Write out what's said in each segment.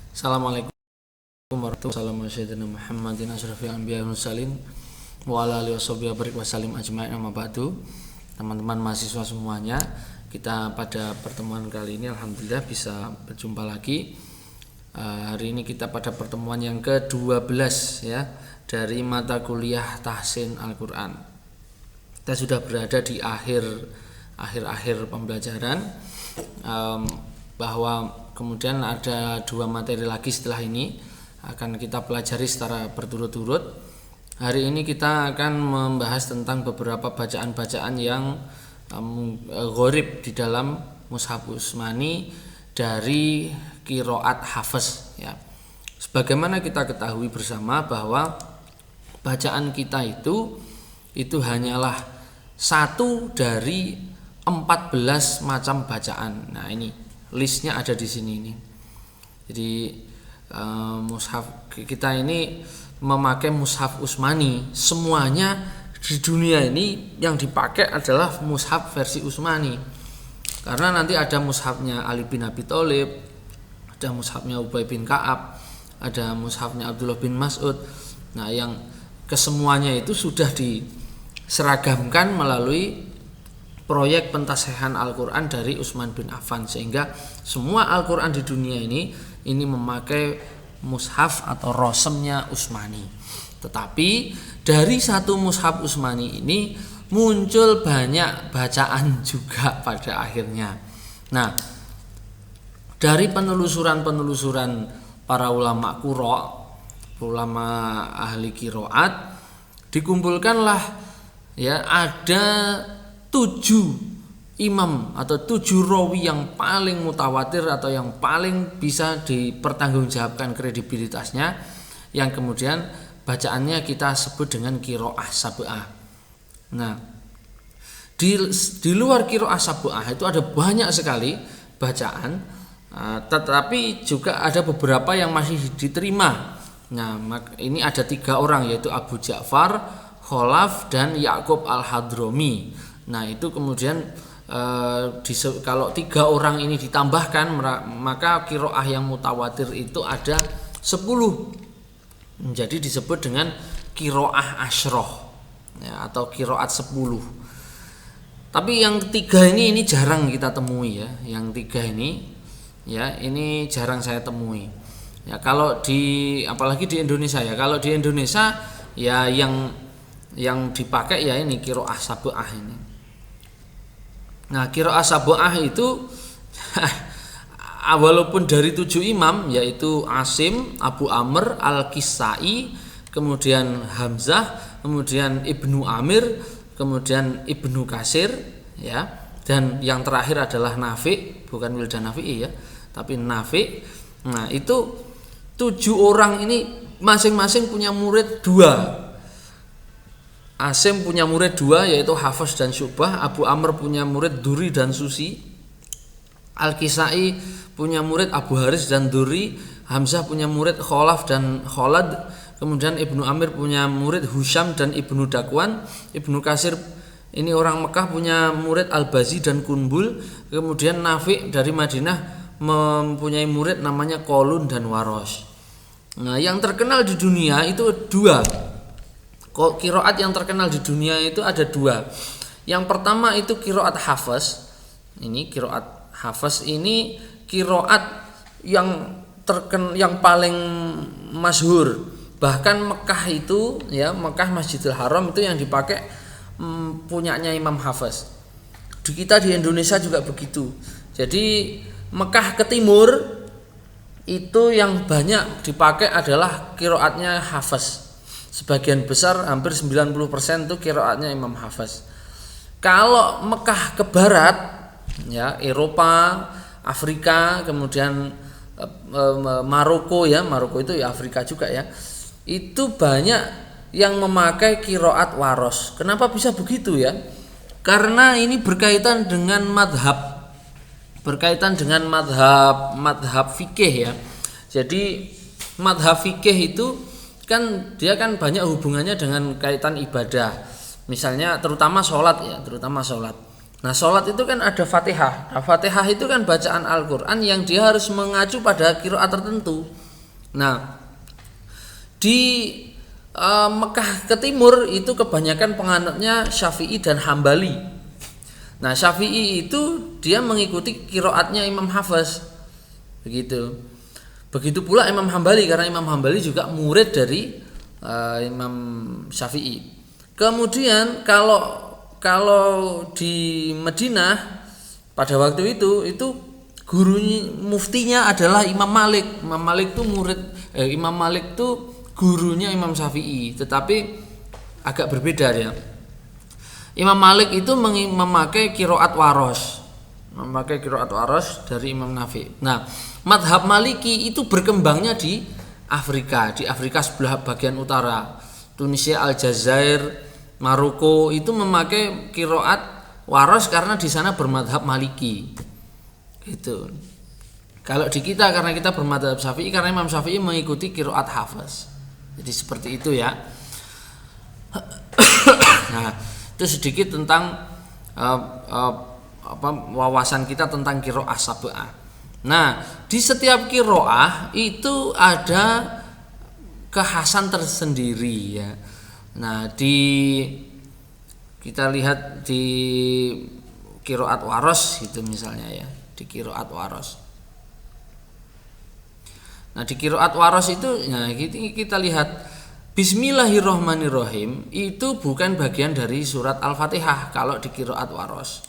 Assalamualaikum warahmatullahi wabarakatuh. Muhammadin asyrafil anbiya'i wal mursalin wa ala alihi washabihi wasallim ajma'in, amma ba'du. Teman-teman mahasiswa semuanya, kita pada pertemuan kali ini alhamdulillah bisa berjumpa lagi. Hari ini kita pada pertemuan yang ke-12 ya, dari mata kuliah Tahsin Al-Qur'an. Kita sudah berada di akhir pembelajaran, bahwa kemudian ada 2 materi lagi setelah ini akan kita pelajari secara berturut-turut. Hari ini kita akan membahas tentang beberapa bacaan-bacaan yang gharib di dalam Mushaf Utsmani dari qiraat Hafs ya. Sebagaimana kita ketahui bersama bahwa bacaan kita itu hanyalah satu dari 14 macam bacaan. Nah, ini listnya ada di sini ini. Jadi mushaf kita ini memakai mushaf Utsmani. Semuanya di dunia ini yang dipakai adalah mushaf versi Utsmani. Karena nanti ada mushafnya Ali bin Abi Thalib, ada mushafnya Ubay bin Ka'ab, ada mushafnya Abdullah bin Mas'ud. Nah, yang kesemuanya itu sudah diseragamkan melalui proyek pentasehan Al-Quran dari Utsman bin Affan, sehingga semua Al-Quran di dunia ini memakai mushaf atau rosemnya Utsmani. Tetapi dari satu mushaf Utsmani ini muncul banyak bacaan juga pada akhirnya. Nah, dari penelusuran para ulama qura, ulama ahli qiraat, dikumpulkanlah ya ada 7 imam atau 7 rawi yang paling mutawatir atau yang paling bisa dipertanggungjawabkan kredibilitasnya, yang kemudian bacaannya kita sebut dengan qiraah sab'ah. Nah, di luar qiraah sab'ah itu ada banyak sekali bacaan, tetapi juga ada beberapa yang masih diterima. Nah, ini ada 3 orang, yaitu Abu Ja'far, Khalaf, dan Ya'qub Al-Hadrami. Nah, itu kemudian kalau 3 orang ini ditambahkan, maka qiraah yang mutawatir itu ada 10. Jadi disebut dengan qiraah asyroh ya, atau qiraat 10. Tapi yang 3 ini jarang kita temui ya. Yang 3 ini ya, ini jarang saya temui. Ya, kalau apalagi di Indonesia ya. Kalau di Indonesia ya yang dipakai ya ini qiraah sab'ah ini. Nah, qiraah sab'ah itu walaupun dari 7 imam, yaitu Asim, Abu Amr, Al-Kisai, kemudian Hamzah, kemudian Ibnu Amir, kemudian Ibnu Katsir ya, dan yang terakhir adalah Nafi', bukan Wildan Nafi'i ya, tapi Nafi'. Nah, itu 7 orang ini masing-masing punya murid 2. Asim punya murid 2, yaitu Hafs dan Syu'bah. Abu Amr punya murid Duri dan Susi. Al-Kisai punya murid Abu Haris dan Duri. Hamzah punya murid Khalaf dan Khalad. Kemudian Ibnu Amir punya murid Husyam dan Ibnu Dakwan. Ibnu Katsir ini orang Mekah, punya murid Al-Bazi dan Kunbul. Kemudian Nafi' dari Madinah mempunyai murid namanya Qalun dan Warosh. Nah, yang terkenal di dunia itu 2. Qiraat yang terkenal di dunia itu ada 2. Yang pertama itu qiraat Hafs. Ini qiraat Hafs ini qiraat yang paling masyhur. Bahkan Mekah itu ya, Mekah Masjidil Haram itu yang dipakai punyanya Imam Hafs. Di kita di Indonesia juga begitu. Jadi Mekah ke timur itu yang banyak dipakai adalah qiraatnya Hafs. Sebagian besar, hampir 90% itu qiraatnya Imam Hafs. Kalau Mekah ke barat ya, Eropa, Afrika, kemudian Maroko ya, Maroko itu ya Afrika juga ya. Itu banyak yang memakai qiraat Warosh. Kenapa bisa begitu ya? Karena ini berkaitan dengan madhab. Berkaitan dengan madhab fikih ya. Jadi madhab fikih itu kan dia kan banyak hubungannya dengan kaitan ibadah. Misalnya terutama sholat ya, Nah, sholat itu kan ada Fatihah. Nah, Fatihah itu kan bacaan Al-Quran yang dia harus mengacu pada qiraat tertentu. Nah, di Mekah ke timur itu kebanyakan penganutnya Syafi'i dan Hambali. Nah, Syafi'i itu dia mengikuti qiraatnya Imam Hafiz. Begitu. Begitu pula Imam Hambali, karena Imam Hambali juga murid dari Imam Syafi'i. Kemudian kalau di Madinah pada waktu itu guru muftinya adalah Imam Malik. Imam Malik itu gurunya Imam Syafi'i, tetapi agak berbeda ya. Imam Malik itu memakai qiraat waros, dari Imam Nafi'. Nah, madhab Maliki itu berkembangnya di Afrika sebelah bagian utara, Tunisia, Aljazair, Maroko itu memakai qiraat waros karena di sana bermadhab Maliki. Gitu. Kalau di kita karena kita bermadhab Syafi'i, karena Imam Syafi'i mengikuti qiraat Hafiz. Jadi seperti itu ya. Nah, itu sedikit tentang wawasan kita tentang qiraah sab'ah. Nah, di setiap qiraah itu ada kekhasan tersendiri ya. Nah, kita lihat di qiraat waros itu misalnya ya, di qiraat waros. Nah, di qiraat waros itu kita lihat Bismillahirrahmanirrahim itu bukan bagian dari surat Al-Fatihah kalau di qiraat waros.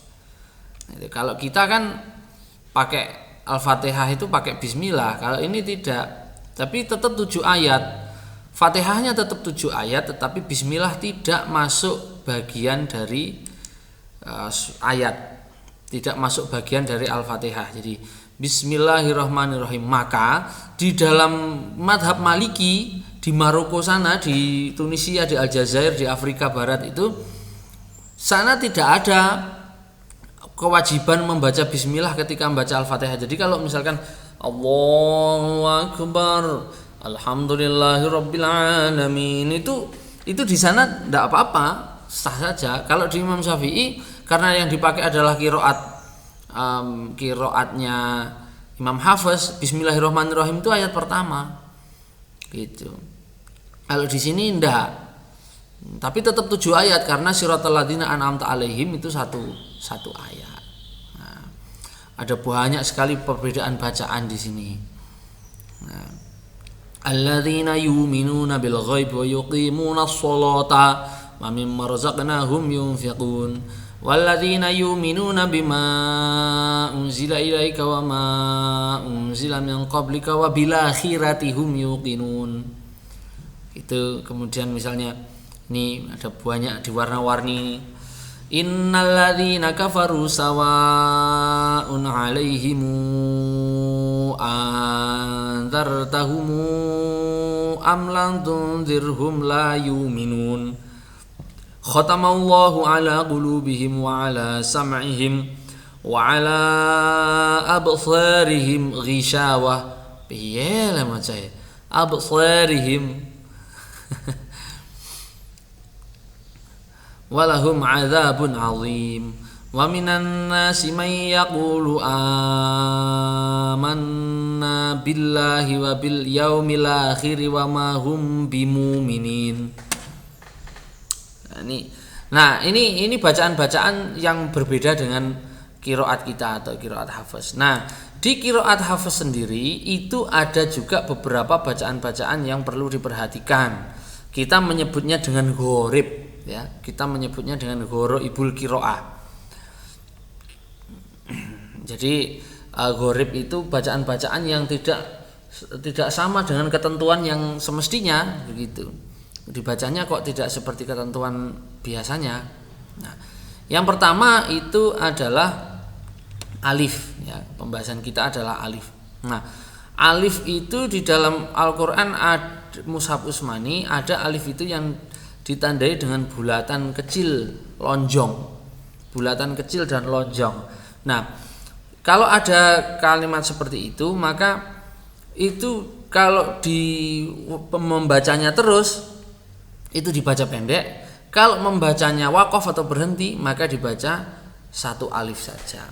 Nah, kalau kita kan pakai Al-Fatihah itu pakai bismillah, kalau ini tidak. Tapi tetap 7 ayat. Fatihahnya tetap 7 ayat, tetapi bismillah tidak masuk bagian dari ayat. Tidak masuk bagian dari Al-Fatihah. Jadi Bismillahirrahmanirrahim. Maka di dalam madhab Maliki di Maroko sana, di Tunisia, di Aljazair, di Afrika Barat itu sana tidak ada kewajiban membaca bismillah ketika membaca Al-Fatihah. Jadi kalau misalkan Allahu Akbar, Alhamdulillahirabbil alamin itu di sana tidak apa-apa, sah saja. Kalau di Imam Syafi'i karena yang dipakai adalah qiraatnya Imam Hafiz, Bismillahirrahmanirrahim itu ayat pertama. Gitu. Kalau di sini enggak. Tapi tetap 7 ayat karena siratal ladzina an'amta alaihim itu satu ayat. Nah, ada banyak sekali perbedaan bacaan di sini. Nah, alladzina yu'minuna bil ghaibi wa yuqimunas sholata wa mimma razaqnahum yunfiqun. Walladzina yu'minuna bima unzila ilaika wa ma unzila min qablika wa bil akhirati hum yuqinun. Itu kemudian misalnya ini ada banyak diwarna-warni. Innalladzina kafaru sawa'un 'alaihim anzartahum am lam tunzirhum la yu'minun. Khatamallahu ala qulubihim wa ala sam'ihim wa ala absarihim ghishawah. Piye lah maca absarihim walahum adzabun azim. Wa minan nasi may yaqulu amanna billahi wa bil yaumil akhir wa ma hum bimumin. Nah, ini bacaan-bacaan yang berbeda dengan qiraat kita atau qiraat Hafiz. Nah, di qiraat Hafiz sendiri itu ada juga beberapa bacaan-bacaan yang perlu diperhatikan. Kita menyebutnya dengan gharib ya. Kita menyebutnya dengan gharaibul qiraah. Jadi gharib itu bacaan-bacaan yang tidak sama dengan ketentuan yang semestinya begitu. Dibacanya kok tidak seperti ketentuan biasanya. Nah, yang pertama itu adalah alif ya. Pembahasan kita adalah alif. Nah, alif itu di dalam Al-Qur'an Mushaf Utsmani ada alif itu yang ditandai dengan bulatan kecil lonjong. Bulatan kecil dan lonjong. Nah, kalau ada kalimat seperti itu, maka itu kalau membacanya terus itu dibaca pendek. Kalau membacanya waqaf atau berhenti, maka dibaca satu alif saja.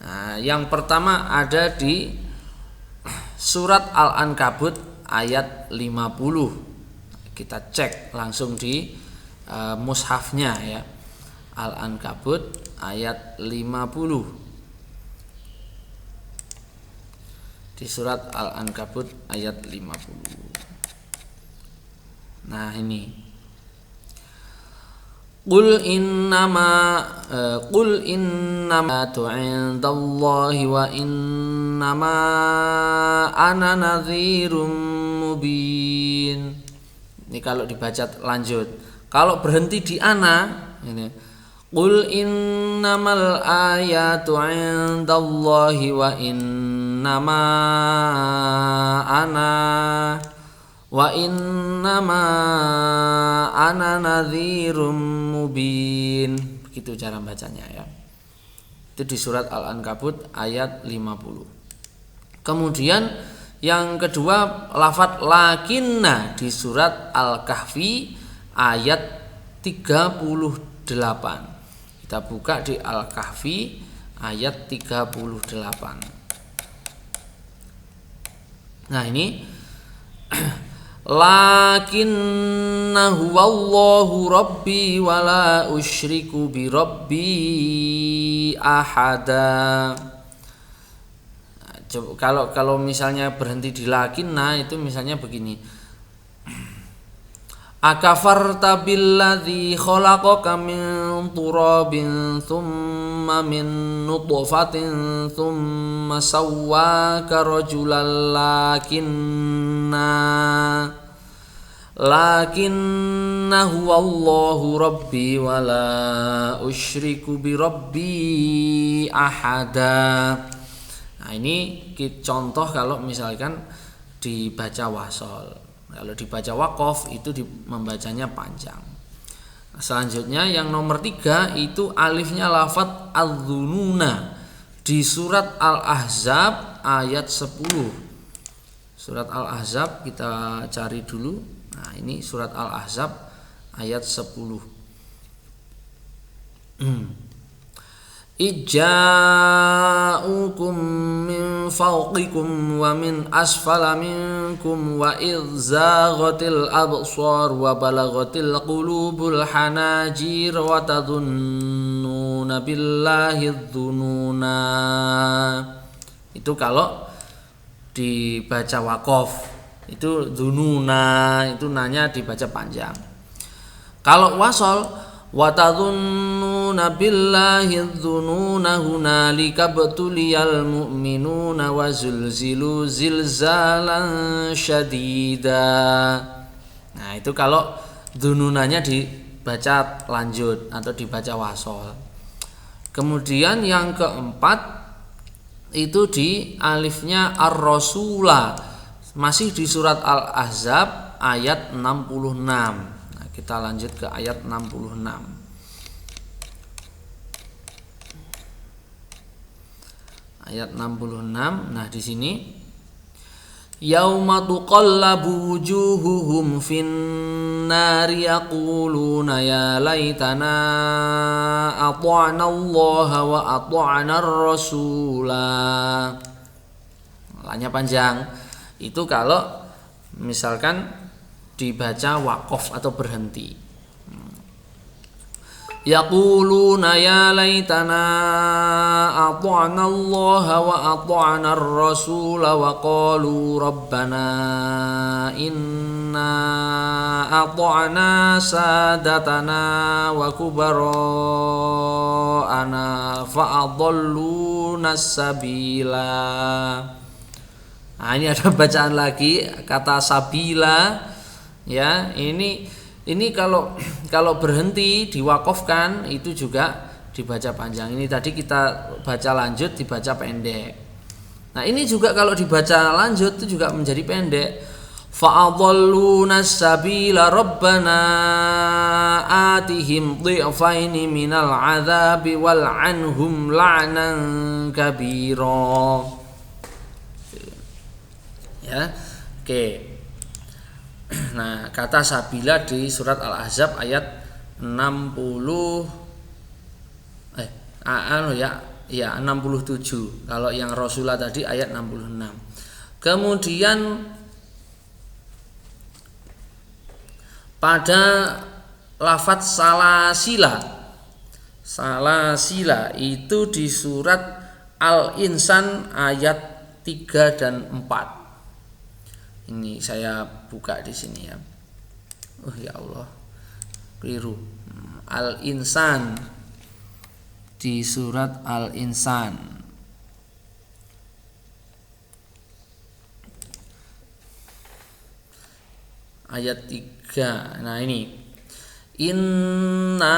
Nah, yang pertama ada di surat Al-Ankabut ayat 50. Kita cek langsung di mushafnya ya. Al-Ankabut ayat 50. Di surat Al-Ankabut ayat 50. Nah, ini. Qul innama tu'indallahi wa innama ana nadhirum mubin. Ini kalau dibaca lanjut. Kalau berhenti di ana ini. Qul innamal ayatu 'indallahi wa innama ana nadhirum mubin. Begitu cara bacanya ya. Itu di surat Al-Ankabut ayat 50. Kemudian yang kedua lafadz lakinna di surat Al-Kahfi ayat 38. Kita buka di Al-Kahfi ayat 38. Nah, ini lakinnahu wallahu rabbi wala usyriku bi rabbi ahada. Coba kalau misalnya berhenti di lakinna itu misalnya begini. Akafarta billadzi khalaqaka min turabin thumma min nutfatin thumma sawwaka rajulan lakinnahu wallahu rabbi wala usyriku bi rabbi ahada. Nah, ini contoh kalau misalkan dibaca wasol. Kalau dibaca waqaf itu membacanya panjang. Selanjutnya yang nomor 3 itu alifnya lafadz adz-dzununa di surat Al-Ahzab ayat 10. Surat Al-Ahzab kita cari dulu. Nah, ini surat Al-Ahzab ayat 10. Ija'ukum min fawqikum wa min asfala minkum wa idzaghatil absar wa balaghatil qulubul hanajir wa tadhunnuna billahi dzununa. Itu kalau dibaca waqaf. Itu dzununa, itu nanya dibaca panjang. Kalau wasol wa tadhunnuna billahi dzununa hunalika btuliyal mu'minuna wa zulzilu zilzalan syadida. Nah, itu kalau dzununanya dibaca lanjut atau dibaca wasol. Kemudian yang keempat itu di alifnya ar-rasula masih di surat Al-Ahzab ayat 66. Kita lanjut ke ayat 66. Ayat 66. Nah, di sini yauma tuqallabu wujuhuhum fin nari yaquluna ya laitana ata'na Allah wa ata'na ar-rasula. Lanya panjang. Itu kalau misalkan dibaca waqaf atau berhenti. Yaquluna ya laitana ata'na Allah wa ata'na ar-rasul wa qalu rabbana inna ata'na sadatana wa kubara'ana fa'adalluna sabila. Nah, ini ada bacaan lagi kata sabila. Ya, ini kalau berhenti diwakafkan itu juga dibaca panjang. Ini tadi kita baca lanjut dibaca pendek. Nah, ini juga kalau dibaca lanjut itu juga menjadi pendek. Fa'adalluna sabila rabbana atihim dhi'faini minal adzabi wal anhum la'nan kabira. Ya. Oke. Nah, kata sabila di surat Al-Ahzab ayat 67. Kalau yang Rasulullah tadi ayat 66. Kemudian pada lafadz salasila itu di surat Al-Insan ayat 3 dan 4. Ini saya buka di sini ya. Oh ya Allah, keliru. Al-Insan di surat Al-Insan ayat 3. Nah ini, inna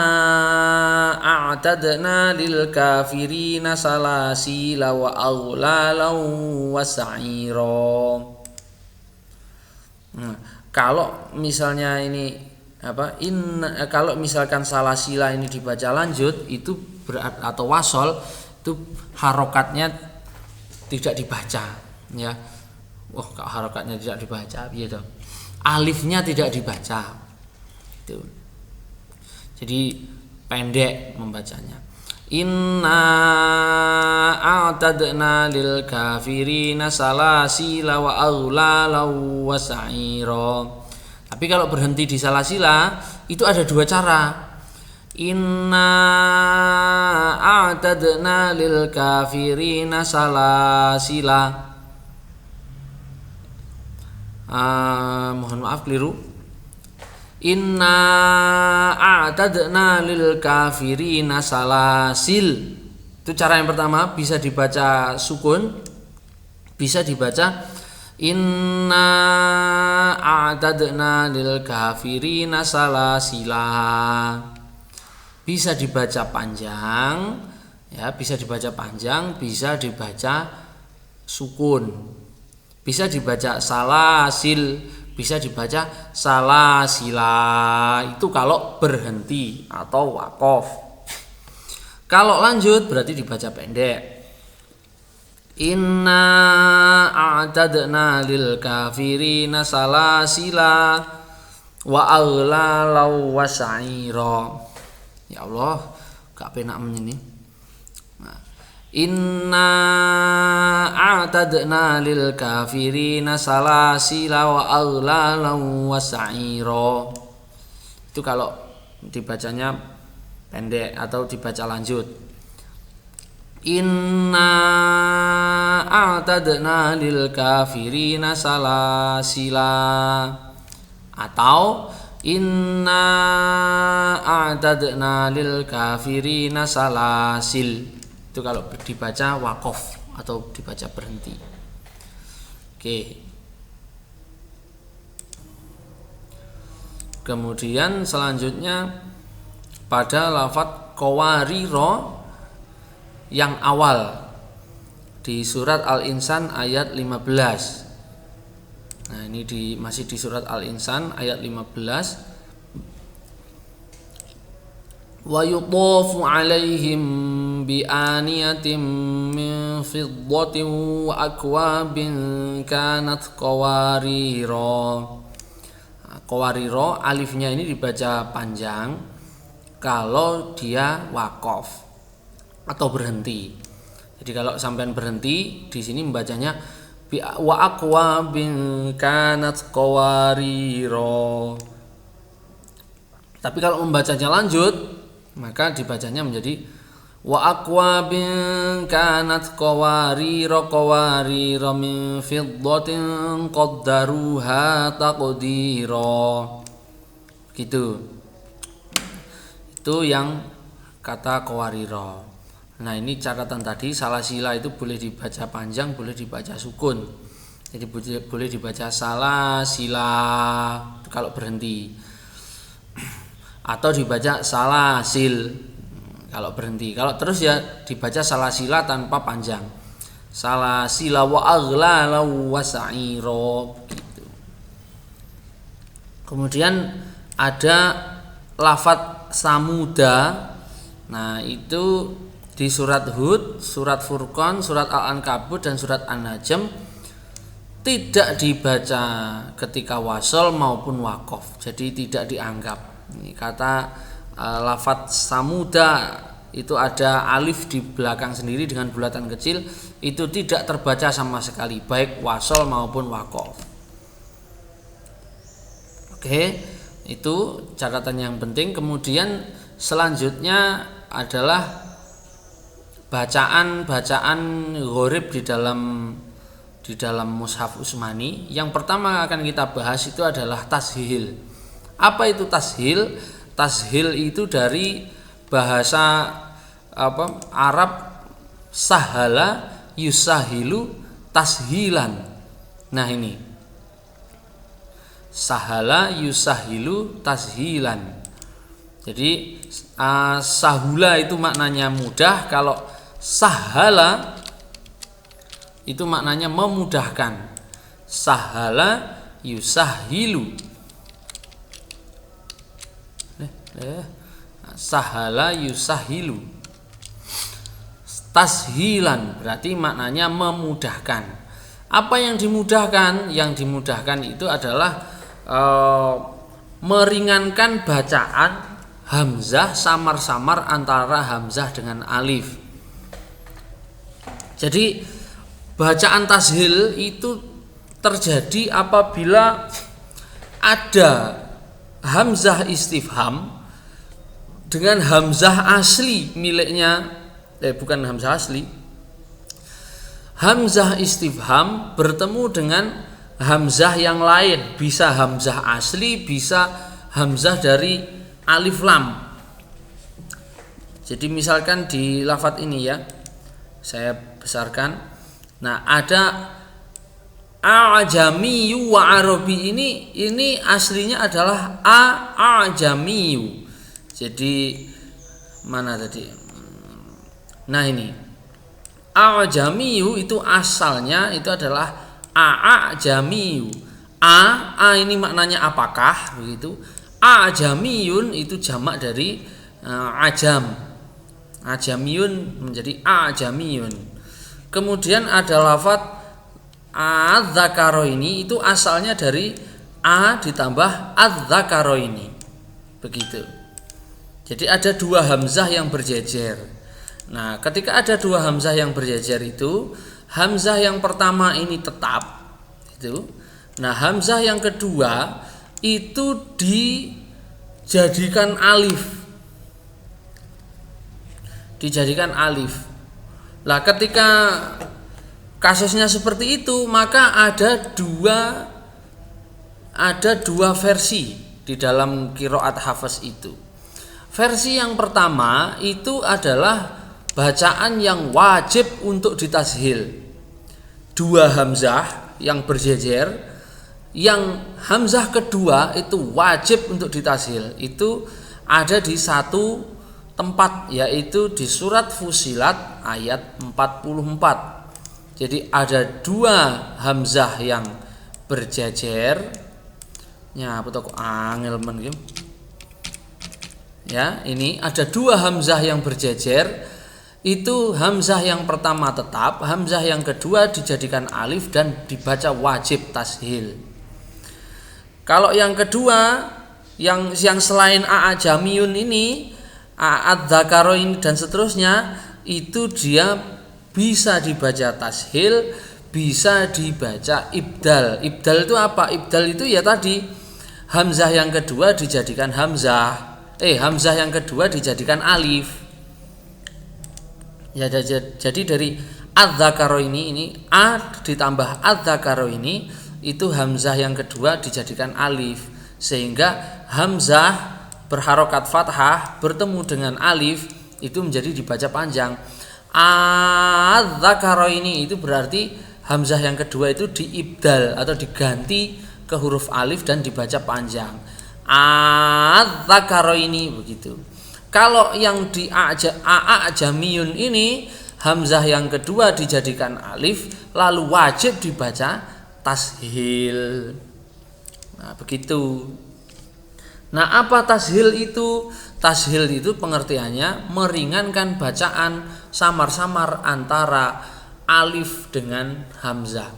a'tadna lil kafirina salasila wa aghlalan wa sa'ira. Nah, kalau misalnya ini kalau misalkan salasila ini dibaca lanjut itu atau wasol itu harokatnya tidak dibaca ya. Kalau harokatnya tidak dibaca gitu. Alifnya tidak dibaca. Itu. Jadi pendek membacanya. Inna a'tadna lil kafirina salasila wa aghlala wa sa'ira. Tapi kalau berhenti di salasila itu ada dua cara. Inna a'tadna lil kafirina salasila. Mohon maaf keliru. Inna a'tadna lil kafirina salasil. Itu cara yang pertama, bisa dibaca sukun, bisa dibaca inna a'tadna lil kafirina salasila. Bisa dibaca panjang ya, bisa dibaca panjang, bisa dibaca sukun. Bisa dibaca salasil, bisa dibaca salasila. Itu kalau berhenti atau waqaf. Kalau lanjut berarti dibaca pendek. Inna a'tadna lil kafirina salasila wa aghlalau wa sa'ira. Ya Allah, gak penak ini. Inna a'tadna lil kafirina salasila wa aghlalan wa sa'ira. Itu kalau dibacanya pendek atau dibaca lanjut. Inna a'tadna lil kafirina salasila, atau inna a'tadna lil kafirina salasil. Itu kalau dibaca waqaf atau dibaca berhenti. Oke. Kemudian selanjutnya pada lafadz qawariro yang awal di surat Al-Insan ayat 15. Nah, ini masih di surat Al-Insan ayat 15. Wa yutafu alaihim bi aniyatin min fiddatin wa akwabin kanat qawarira. Qawarira alifnya ini dibaca panjang kalau dia waqaf atau berhenti. Jadi kalau sampean berhenti di sini membacanya wa akwabin kanat qawarira. Tapi kalau membacanya lanjut maka dibacanya menjadi wa aqwabin kanat qawarira min fiddatin qaddaruha taqdira. Gitu. Itu yang kata qawarira. Nah, ini catatan tadi, salasila itu boleh dibaca panjang, boleh dibaca sukun. Jadi boleh dibaca salasila kalau berhenti. Atau dibaca salasil kalau berhenti. Kalau terus ya dibaca salasila tanpa panjang. Salasila wa aghlala wa sa'ira gitu. Kemudian ada lafadz samuda. Nah, itu di surat Hud, surat Furqan, surat Al-Ankabut dan surat An-Najm tidak dibaca ketika wasol maupun waqaf. Jadi tidak dianggap. Ini kata lafadz samuda itu ada alif di belakang sendiri dengan bulatan kecil, itu tidak terbaca sama sekali, baik wasol maupun wakof. Oke, itu catatan yang penting. Kemudian selanjutnya adalah bacaan gharib di dalam mushaf Utsmani. Yang pertama akan kita bahas itu adalah tashil. Apa itu tashil? Tashil itu dari bahasa Arab sahala yusahilu tashilan. Nah ini sahala yusahilu tashilan. Jadi sahula itu maknanya mudah, kalau sahala itu maknanya memudahkan. Sahala yusahilu. Sahala yusahilu. Tashilan berarti maknanya memudahkan. Apa yang dimudahkan? Yang dimudahkan itu adalah meringankan bacaan hamzah samar-samar antara hamzah dengan alif. Jadi bacaan tashil itu terjadi apabila ada hamzah istifham dengan hamzah asli miliknya, bukan hamzah asli, hamzah istifham bertemu dengan hamzah yang lain, bisa hamzah asli, bisa hamzah dari alif lam. Jadi misalkan di lafadz ini ya, saya besarkan. Nah, ada a'jamiyu wa arabi, ini aslinya adalah a'jamiyu. Jadi mana tadi? Nah, ini a'jamiyu itu asalnya itu adalah a'jamiyu. A ini maknanya apakah, begitu. A'jamiyun itu jamak dari ajam. Ajamiyun menjadi a'jamiyun. Kemudian ada lafadz adz-dzakaroini, itu asalnya dari a ditambah adz-dzakaroini. Begitu. Jadi ada dua hamzah yang berjejer. Nah, ketika ada dua hamzah yang berjejer itu, hamzah yang pertama ini tetap itu. Nah, hamzah yang kedua itu dijadikan alif. Dijadikan alif. Lah, ketika kasusnya seperti itu, maka ada dua versi di dalam qiraat hafaz itu. Versi yang pertama itu adalah bacaan yang wajib untuk ditashil. Dua hamzah yang berjejer, yang hamzah kedua itu wajib untuk ditashil. Itu ada di satu tempat, yaitu di surat Fussilat ayat 44. Jadi ada dua hamzah yang berjejer. Ya, apa kok angel men gitu. Ya, ini ada dua hamzah yang berjejer. Itu hamzah yang pertama tetap, hamzah yang kedua dijadikan alif dan dibaca wajib tashil. Kalau yang kedua, yang selain a'jamiyun ini, adz-dzakaroin dan seterusnya, itu dia bisa dibaca tashil, bisa dibaca ibdal. Ibdal itu apa? Ibdal itu ya tadi hamzah yang kedua dijadikan hamzah yang kedua dijadikan alif. Ya, jadi dari adz-dzakaroini ini a ditambah adz-dzakaroini itu hamzah yang kedua dijadikan alif, sehingga hamzah berharokat fathah bertemu dengan alif itu menjadi dibaca panjang. Adz-dzakaroini itu berarti hamzah yang kedua itu diibdal atau diganti ke huruf alif dan dibaca panjang. Adz-dzakaroini begitu. Kalau yang di a'jamiyun ini hamzah yang kedua dijadikan alif lalu wajib dibaca tashil. Nah, begitu. Nah, apa tashil itu? Tashil itu pengertiannya meringankan bacaan samar-samar antara alif dengan hamzah.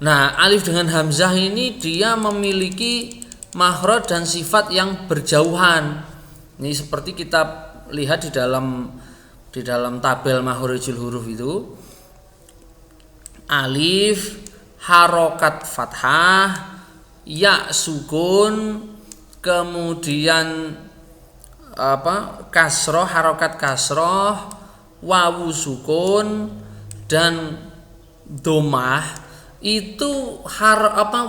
Nah, alif dengan hamzah ini dia memiliki makhraj dan sifat yang berjauhan. Ini seperti kita lihat di dalam tabel makhorijul huruf itu, alif harokat fathah, ya sukun, kemudian kasroh, harokat kasroh, wawu sukun, dan domah itu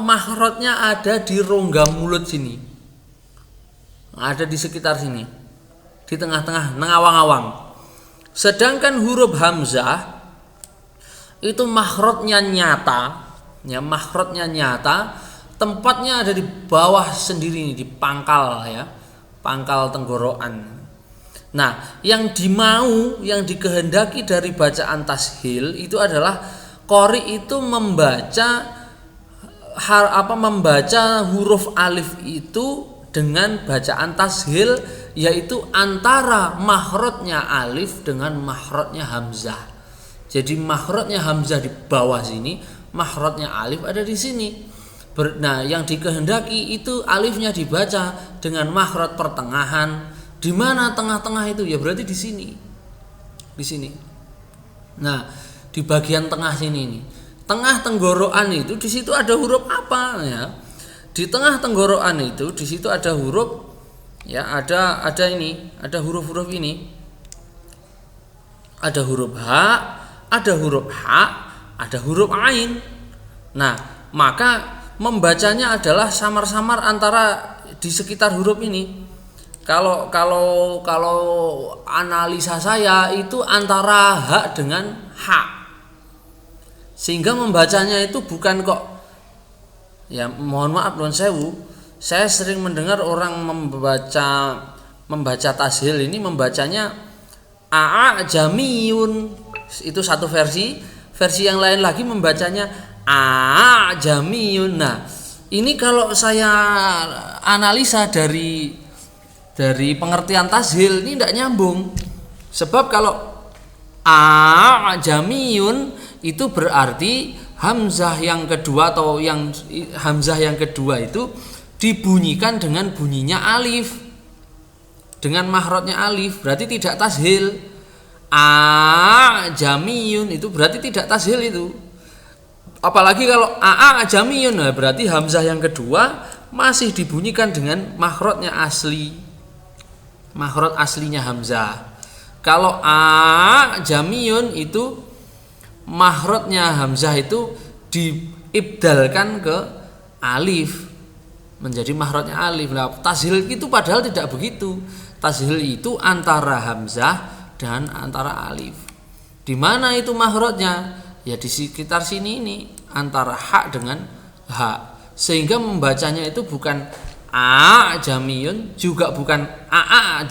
makhrajnya ada di rongga mulut sini, ada di sekitar sini, di tengah-tengah, ngawang-awang. Sedangkan huruf hamzah itu makhrajnya nyata, ya makhrajnya nyata, tempatnya ada di bawah sendiri, di pangkal, ya pangkal tenggorokan. Nah, yang dikehendaki dari bacaan tashil itu adalah qori itu membaca huruf alif itu dengan bacaan tashil, yaitu antara makhrajnya alif dengan makhrajnya hamzah. Jadi makhrajnya hamzah di bawah sini, makhrajnya alif ada di sini. Nah, yang dikehendaki itu alifnya dibaca dengan makhraj pertengahan. Di mana tengah-tengah itu? Ya berarti di sini. Di sini. Nah, di bagian tengah sini nih. Tengah tenggorokan itu di situ ada huruf apa ya? Di tengah tenggorokan itu di situ ada huruf, ya ada ini, ada huruf-huruf ini. Ada huruf ha, ada huruf ha, ada huruf ain. Nah, maka membacanya adalah samar-samar antara di sekitar huruf ini. Kalau analisa saya itu antara ha dengan ha. Sehingga membacanya itu bukan kok, ya mohon maaf nuwun sewu, saya sering mendengar orang membaca tashil ini membacanya aa jamiyun. Itu satu versi yang lain lagi membacanya aa jamiyun. Nah, ini kalau saya analisa dari pengertian tashil ini tidak nyambung. Sebab kalau aa jamiyun itu berarti hamzah yang kedua itu dibunyikan dengan bunyinya alif, dengan makhrajnya alif, berarti tidak tashil. Jamiyun itu berarti tidak tashil itu. Apalagi kalau jamiyun, nah berarti hamzah yang kedua masih dibunyikan dengan makhrajnya asli, makhraj aslinya hamzah. Kalau jamiyun itu makhrajnya hamzah itu diibdalkan ke alif, menjadi makhrajnya alif. Nah, tashil itu padahal tidak begitu. Tashil itu antara hamzah dan antara alif. Di mana itu makhrajnya? Ya di sekitar sini ini, antara ha dengan ha. Sehingga membacanya itu bukan jamiyun, juga bukan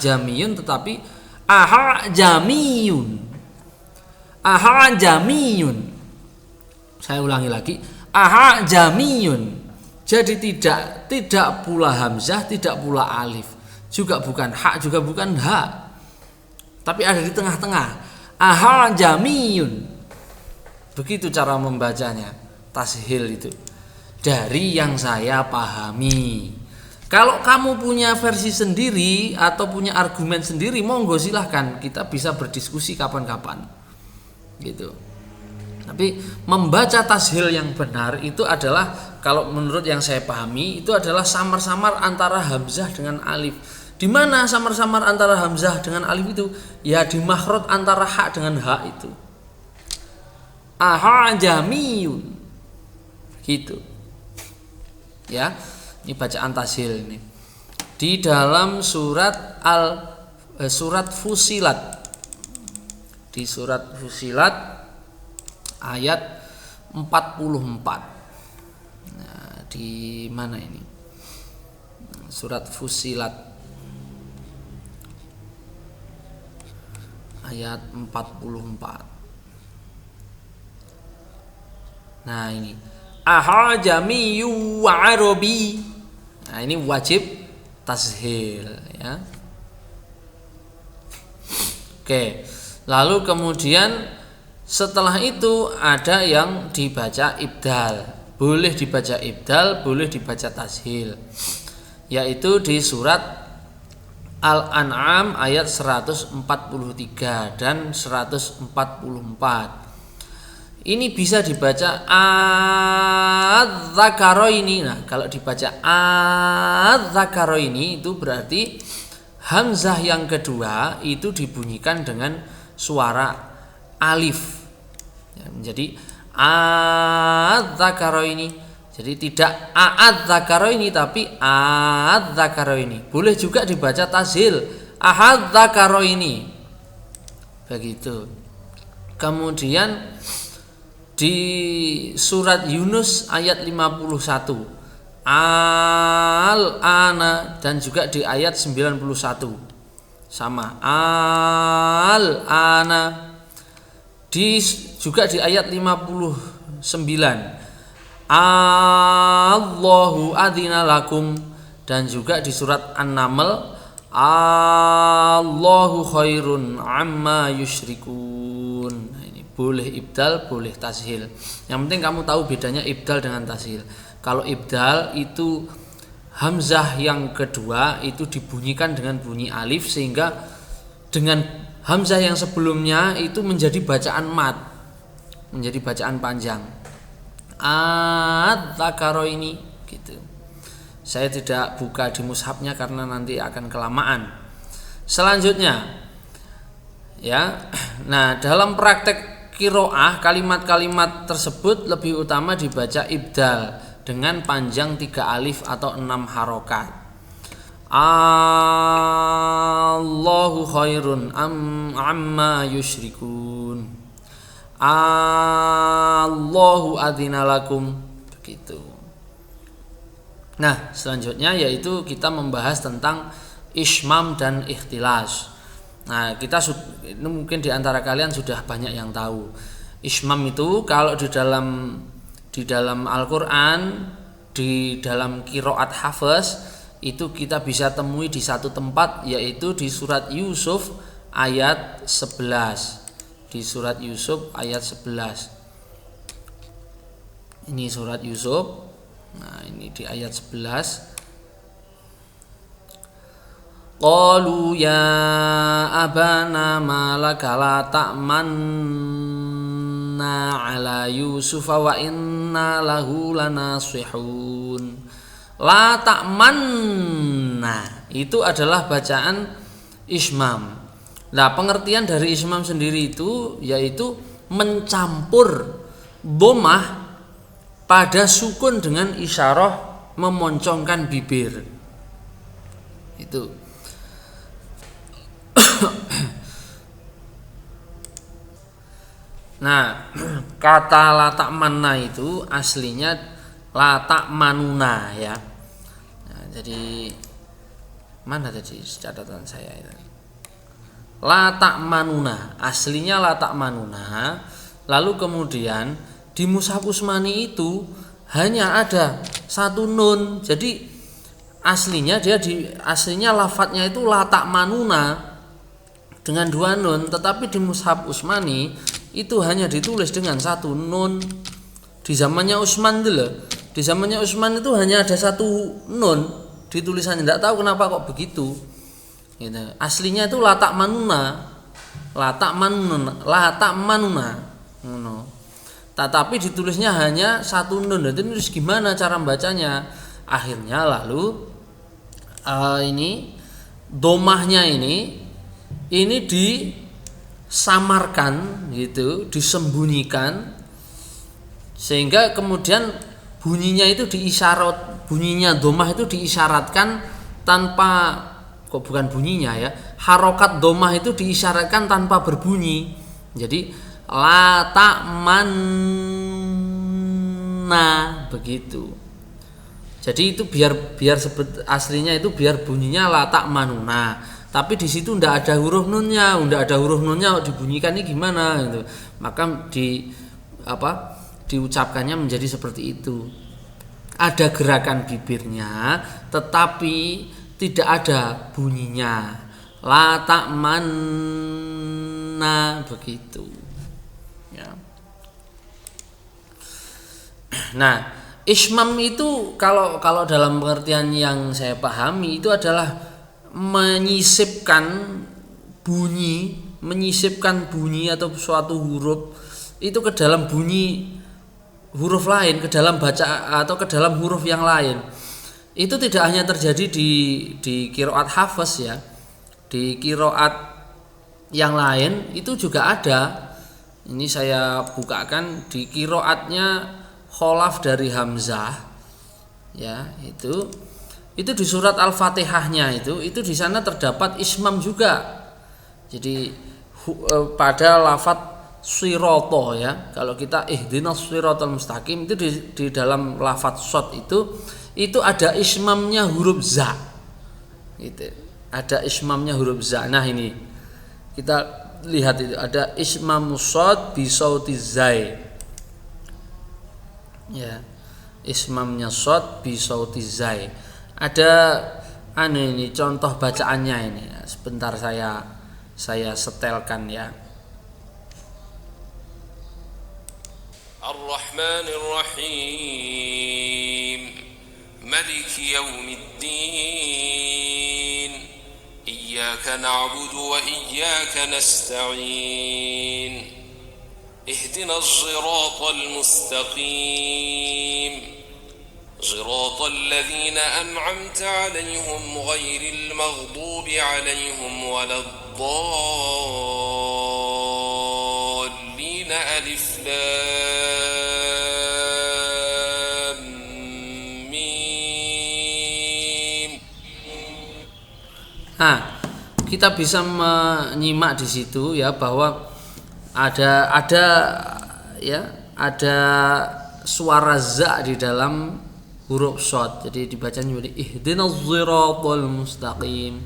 jamiyun, tetapi jamiyun. Jamiyun. Saya ulangi lagi, jamiyun. Jadi tidak pula hamzah, tidak pula alif, juga bukan ha, juga bukan ha, tapi ada di tengah-tengah. Jamiyun. Begitu cara membacanya tashil itu, dari yang saya pahami. Kalau kamu punya versi sendiri atau punya argumen sendiri, monggo silahkan, kita bisa berdiskusi kapan-kapan gitu. Tapi membaca tashil yang benar itu adalah, kalau menurut yang saya pahami, itu adalah samar-samar antara hamzah dengan alif. Di mana samar-samar antara hamzah dengan alif itu? Ya di makhraj antara ha dengan ha itu. Jamiyun. Gitu. Ya, ini bacaan tashil ini. Di dalam surat Fusilat. Di surat Fusilat ayat 44. Nah, di mana ini? Surat Fusilat ayat 44. Nah, ini jamiyyu wa arabi. Nah, ini wajib tashil ya. Oke. Lalu kemudian setelah itu ada yang dibaca ibdal. Boleh dibaca ibdal, boleh dibaca tashil. Yaitu di surat Al-An'am ayat 143 dan 144. Ini bisa dibaca adz-dzakaraini. Nah, kalau dibaca adz-dzakaraini itu berarti hamzah yang kedua itu dibunyikan dengan suara alif. Ya, menjadi adz-dzakaraini. Jadi tidak a'adz-dzakaraini tapi adz-dzakaraini. Boleh juga dibaca tashil ahadz-dzakaraini. Begitu. Kemudian di surat Yunus ayat 51 al-ana dan juga di ayat 91 sama al-ana, juga di ayat 59 Allahu adzina lakum, dan juga di surat An-Naml Allahu khairun amma yusyrikun. Nah, ini boleh ibdal, boleh tashil. Yang penting kamu tahu bedanya ibdal dengan tashil. Kalau ibdal itu hamzah yang kedua itu dibunyikan dengan bunyi alif, sehingga dengan hamzah yang sebelumnya itu menjadi bacaan mat, menjadi bacaan panjang. Adz-dzakaraini gitu. Saya tidak buka di mushafnya karena nanti akan kelamaan. Selanjutnya ya. Nah, dalam praktek qiraah kalimat-kalimat tersebut lebih utama dibaca ibdal dengan panjang 3 alif atau 6 harokat. Allahu khairun amma yusyrikun. Allahu adzina lakum, begitu. Nah, selanjutnya yaitu kita membahas tentang ismam dan ikhtilas. Nah, ini mungkin di antara kalian sudah banyak yang tahu. Ismam itu kalau di dalam Al-Qur'an, di dalam qiraat Hafs itu kita bisa temui di satu tempat, yaitu di surat Yusuf ayat 11. Di surat Yusuf ayat 11. Ini surat Yusuf. Nah, ini di ayat 11. Qalu ya abana malaka la ta'manna ala Yusuf wa inna lahu lanasihun. La ta'manna itu adalah bacaan ismam. Nah, pengertian dari ismam sendiri itu yaitu mencampur dhammah pada sukun dengan isyarah memoncongkan bibir. Itu. Nah, kata la ta'manna itu aslinya la ta'manuna ya. Nah, jadi mana tadi catatan saya itu? La ta'manuna, aslinya la ta'manuna. Lalu kemudian di mushaf Utsmani itu hanya ada satu nun. Jadi aslinya lafadznya itu la ta'manuna dengan 2 nun, tetapi di mushaf Utsmani itu hanya ditulis dengan 1 nun. Di zamannya Utsman dulu, di zamannya Utsman itu hanya ada 1 nun di tulisannya. Tidak tahu kenapa kok begitu. Gitu. Aslinya itu la ta'manuna. Tetapi ditulisnya hanya 1 nun. Jadi nulis gimana cara bacanya? Akhirnya lalu ini domahnya ini disamarkan gitu, disembunyikan, sehingga kemudian bunyinya domah itu diisyaratkan tanpa, kok bukan bunyinya ya, harokat domah itu diisyaratkan tanpa berbunyi. Jadi la ta'manna begitu. Jadi itu biar aslinya itu biar bunyinya la ta'manuna. Tapi di situ ndak ada huruf nunnya, dibunyikan ini gimana gitu. Maka diucapkannya menjadi seperti itu. Ada gerakan bibirnya, tetapi tidak ada bunyinya. La ta'manna begitu. Ya. Nah, ismam itu kalau dalam pengertian yang saya pahami itu adalah menyisipkan bunyi atau suatu huruf itu ke dalam bunyi huruf lain, ke dalam baca atau ke dalam huruf yang lain. Itu tidak hanya terjadi di qiraat Hafs ya. Di qiraat yang lain itu juga ada. Ini saya bukakan di qiraatnya Khalaf dari Hamzah. Ya, itu di surat Al-Fatihahnya itu di sana terdapat ismam juga. Jadi pada lafadz sirata ya, kalau kita ihdinas siratal mustaqim itu di dalam lafadz shad itu ada ismamnya huruf za. Gitu. Ada ismamnya huruf za. Nah, ini kita lihat itu ada ismam shad bi sauti zai. Ya. Ismamnya shad bi sauti zai. Ada ini contoh bacaannya ini. Sebentar saya setelkan ya. Ar-Rahmanir Rahim Maliki Yawmiddin Iyyaka na'budu wa iyyaka nasta'in Ihdinas siratal mustaqim صراط الذين أنعمت عليهم غير المغضوب عليهم ولا الضالين ألف لام ميم. Nah, kita bisa menyimak di situ ya bahwa ada suara za di dalam huruf shad. Jadi dibacanya menjadi ihdinas siratal mustaqim.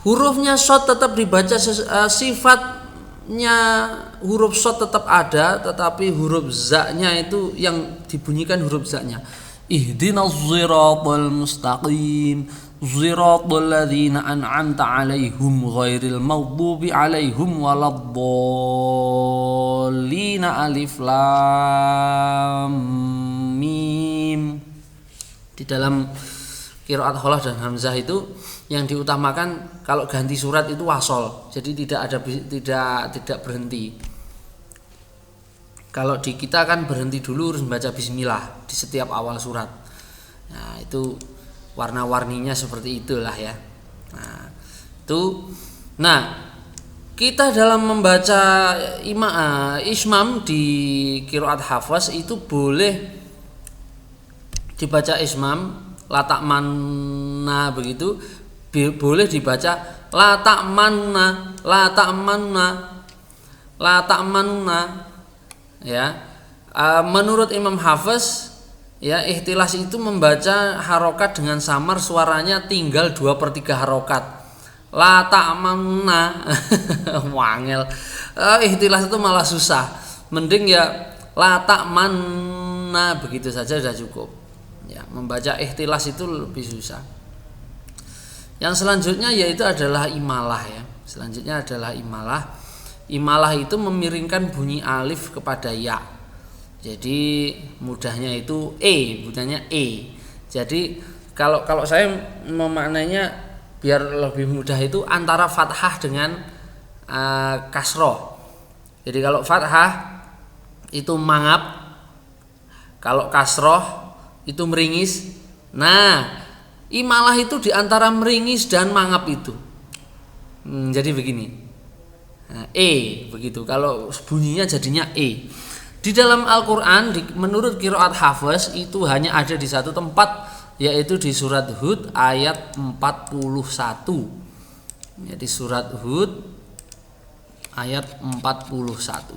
Hurufnya shad tetap dibaca, sifatnya huruf shad tetap ada, tetapi huruf za-nya itu yang dibunyikan huruf za-nya. Ihdinas siratal mustaqim, siratal ladzina an'amta 'alaihim ghairil maghdubi 'alaihim waladdallin alif lam mim. Di dalam qiraat Khalaf dan Hamzah itu yang diutamakan kalau ganti surat itu wasol. Jadi tidak berhenti. Kalau di kita kan berhenti dulu harus membaca bismillah di setiap awal surat. Nah, itu warna-warninya seperti itulah ya. Nah, kita dalam membaca ismam di qiraat Hafs itu boleh dibaca ismam latak manna, begitu boleh dibaca latak manna ya. Menurut Imam Hafiz ya, ikhtilas itu membaca harokat dengan samar, suaranya tinggal 2/3 harokat. Latak manna wangel. Ikhtilas itu malah susah. Mending ya latak manna, begitu saja sudah cukup. Ya, membaca ikhtilas itu lebih susah. Yang selanjutnya yaitu adalah imalah ya. Selanjutnya adalah imalah. Imalah itu memiringkan bunyi alif kepada ya. Jadi mudahnya itu bunyinya e. Jadi kalau saya memaknainya biar lebih mudah itu antara fathah dengan kasroh. Jadi kalau fathah itu mangap, kalau kasroh itu meringis. Nah, imalah itu diantara meringis dan mangap itu. Jadi begini. Nah, begitu. Kalau bunyinya jadinya e. Di dalam Al-Qur'an menurut qiraat Hafs itu hanya ada di satu tempat, yaitu di surat Hud ayat 41. Ya, di surat Hud ayat 41.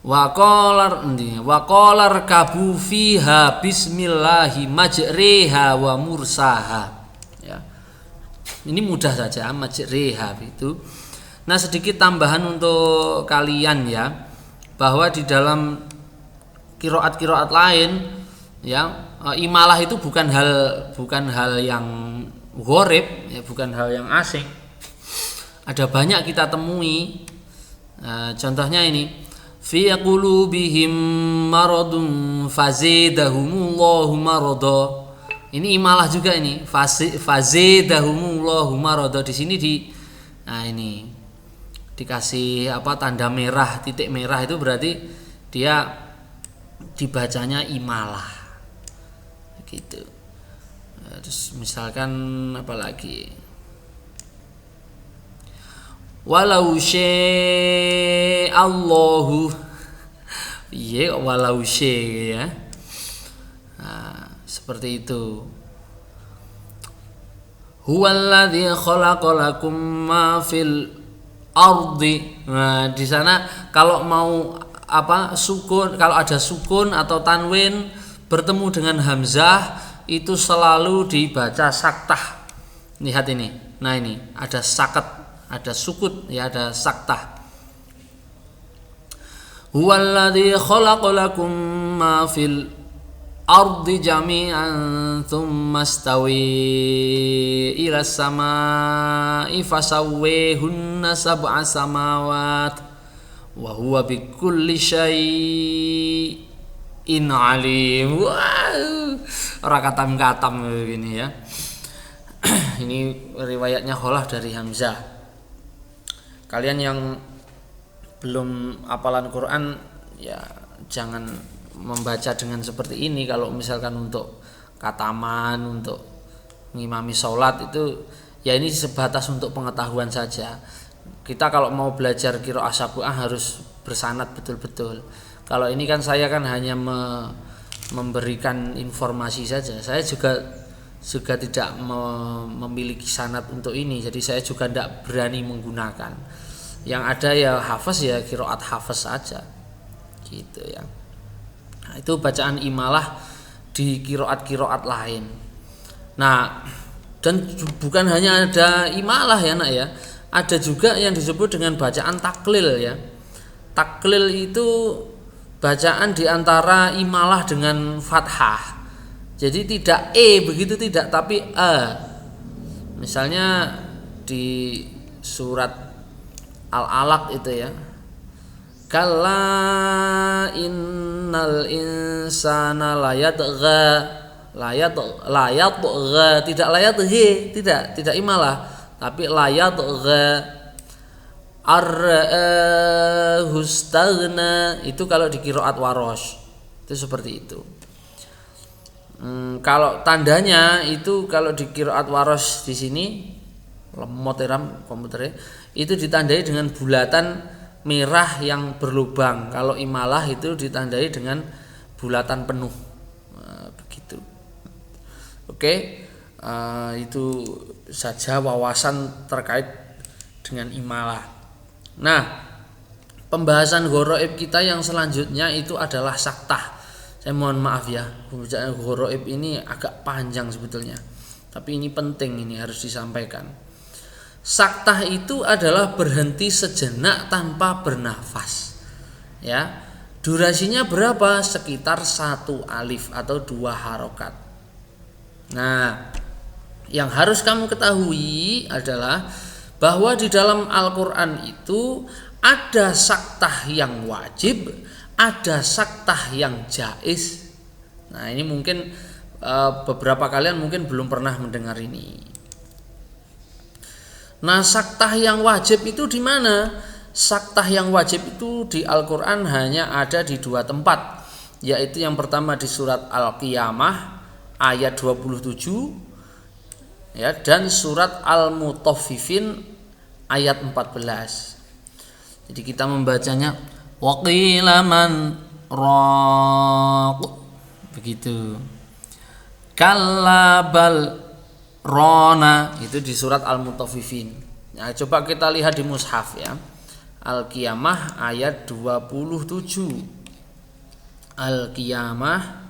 Wa qalar kabu fiha bismillahi majriha wa mursaha. Ya. Ini mudah saja majriha itu. Nah, sedikit tambahan untuk kalian ya, bahwa di dalam qiraat lain ya, imalah itu bukan hal yang gharib ya, bukan hal yang asing. Ada banyak kita temui. Contohnya ini fi qulubihim maradun fazidahumullahu marada. Ini imalah juga ini. Fazidahumullahu marada. Di sini ini dikasih tanda merah, titik merah, itu berarti dia dibacanya imalah. Gitu. Terus misalkan apa lagi? Walau Allahu, iya walau ya. Nah, seperti itu. Huwallazi khalaqalakum ma fil ardi. Nah, di sana kalau mau sukun, kalau ada sukun atau tanwin bertemu dengan hamzah itu selalu dibaca saktah. Lihat ini. Nah, ini ada sakat, ada sukut, ya, ada saktah. Huwallazi khalaqalakum ma fil ardi jami'an thumma stawi ila samai fasawwihunna sab'a samawat wa huwa bikulli syai'in alim. Wow, ora katam-katam begini ya. Ini riwayatnya Kholah dari Hamzah. Kalian yang belum hafalan Quran ya jangan membaca dengan seperti ini. Kalau misalkan untuk kataman, untuk ngimami sholat itu ya ini sebatas untuk pengetahuan saja. Kita kalau mau belajar qiraah sab'ah harus bersanad betul-betul. Kalau ini kan saya kan hanya memberikan informasi saja. Saya juga tidak memiliki sanad untuk ini. Jadi saya juga tidak berani menggunakan. Yang ada ya hafaz, ya qiraat hafaz saja. Gitu ya. Nah, itu bacaan imalah di qiraat lain. Nah, dan bukan hanya ada imalah ya nak ya, ada juga yang disebut dengan bacaan taklil ya. Taklil itu bacaan di antara imalah dengan fathah. Jadi tidak begitu, tidak, tapi Misalnya di surat Al-Alaq itu ya, kalla innal insana layatgha, tidak layatghi, tidak imalah, tapi layatgha arra'ahustaghna. Itu kalau di qiraat Warosh itu seperti itu. Kalau tandanya itu kalau di qiraat Warosh di sini lemot ram komputernya itu ditandai dengan bulatan merah yang berlubang. Kalau imalah itu ditandai dengan bulatan penuh. Begitu. Oke, itu saja wawasan terkait dengan imalah. Nah, pembahasan ghoroib kita yang selanjutnya itu adalah saktah. Saya mohon maaf ya, pembacaan ghoroib ini agak panjang sebetulnya, tapi ini penting, ini harus disampaikan. Saktah itu adalah berhenti sejenak tanpa bernafas. Ya, durasinya berapa? Sekitar 1 alif atau 2 harokat. Nah, yang harus kamu ketahui adalah bahwa di dalam Al-Quran itu ada saktah yang wajib, ada saktah yang jaiz. Nah, ini mungkin beberapa kalian mungkin belum pernah mendengar ini. Nah, saktah yang wajib itu di mana? Saktah yang wajib itu di Al-Quran hanya ada di 2 tempat, yaitu yang pertama di surat Al-Qiyamah ayat 27 ya, dan surat Al-Mutaffifin ayat 14. Jadi kita membacanya waqila man raq, begitu. Kalla bal rona, itu di surat Al-Mutaffifin. Nah, coba kita lihat di mushaf ya. Al-Qiyamah ayat 27. Al-Qiyamah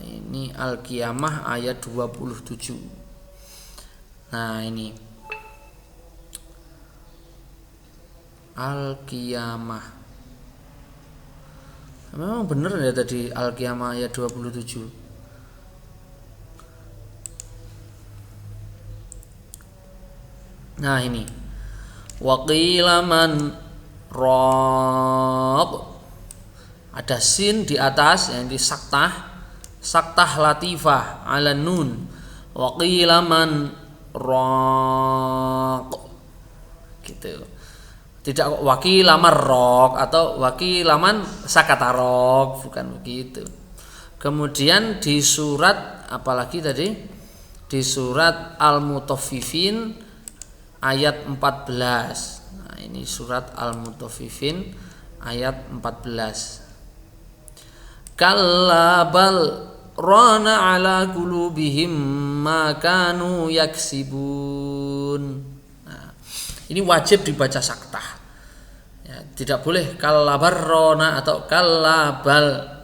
ini Al-Qiyamah ayat 27. Nah, ini Al-Qiyamah. Memang benar ya tadi Al-Qiyamah ayat 27. Nah, ini waqila man raq Ada sin di atas yang di saktah latifah ala nun. Wa qila man raq gitu. Tidak wakilaman rok atau wakilaman sakatarok, bukan begitu. Kemudian di surat apalagi tadi? Di surat Al-Mutaffifin ayat 14. Nah, ini surat Al-Mutaffifin ayat 14. Kalla bal rana ala qulubihim ma kanu yaksibun. Nah, ini wajib dibaca saktah. Ya, tidak boleh kalla barrona atau kalla bal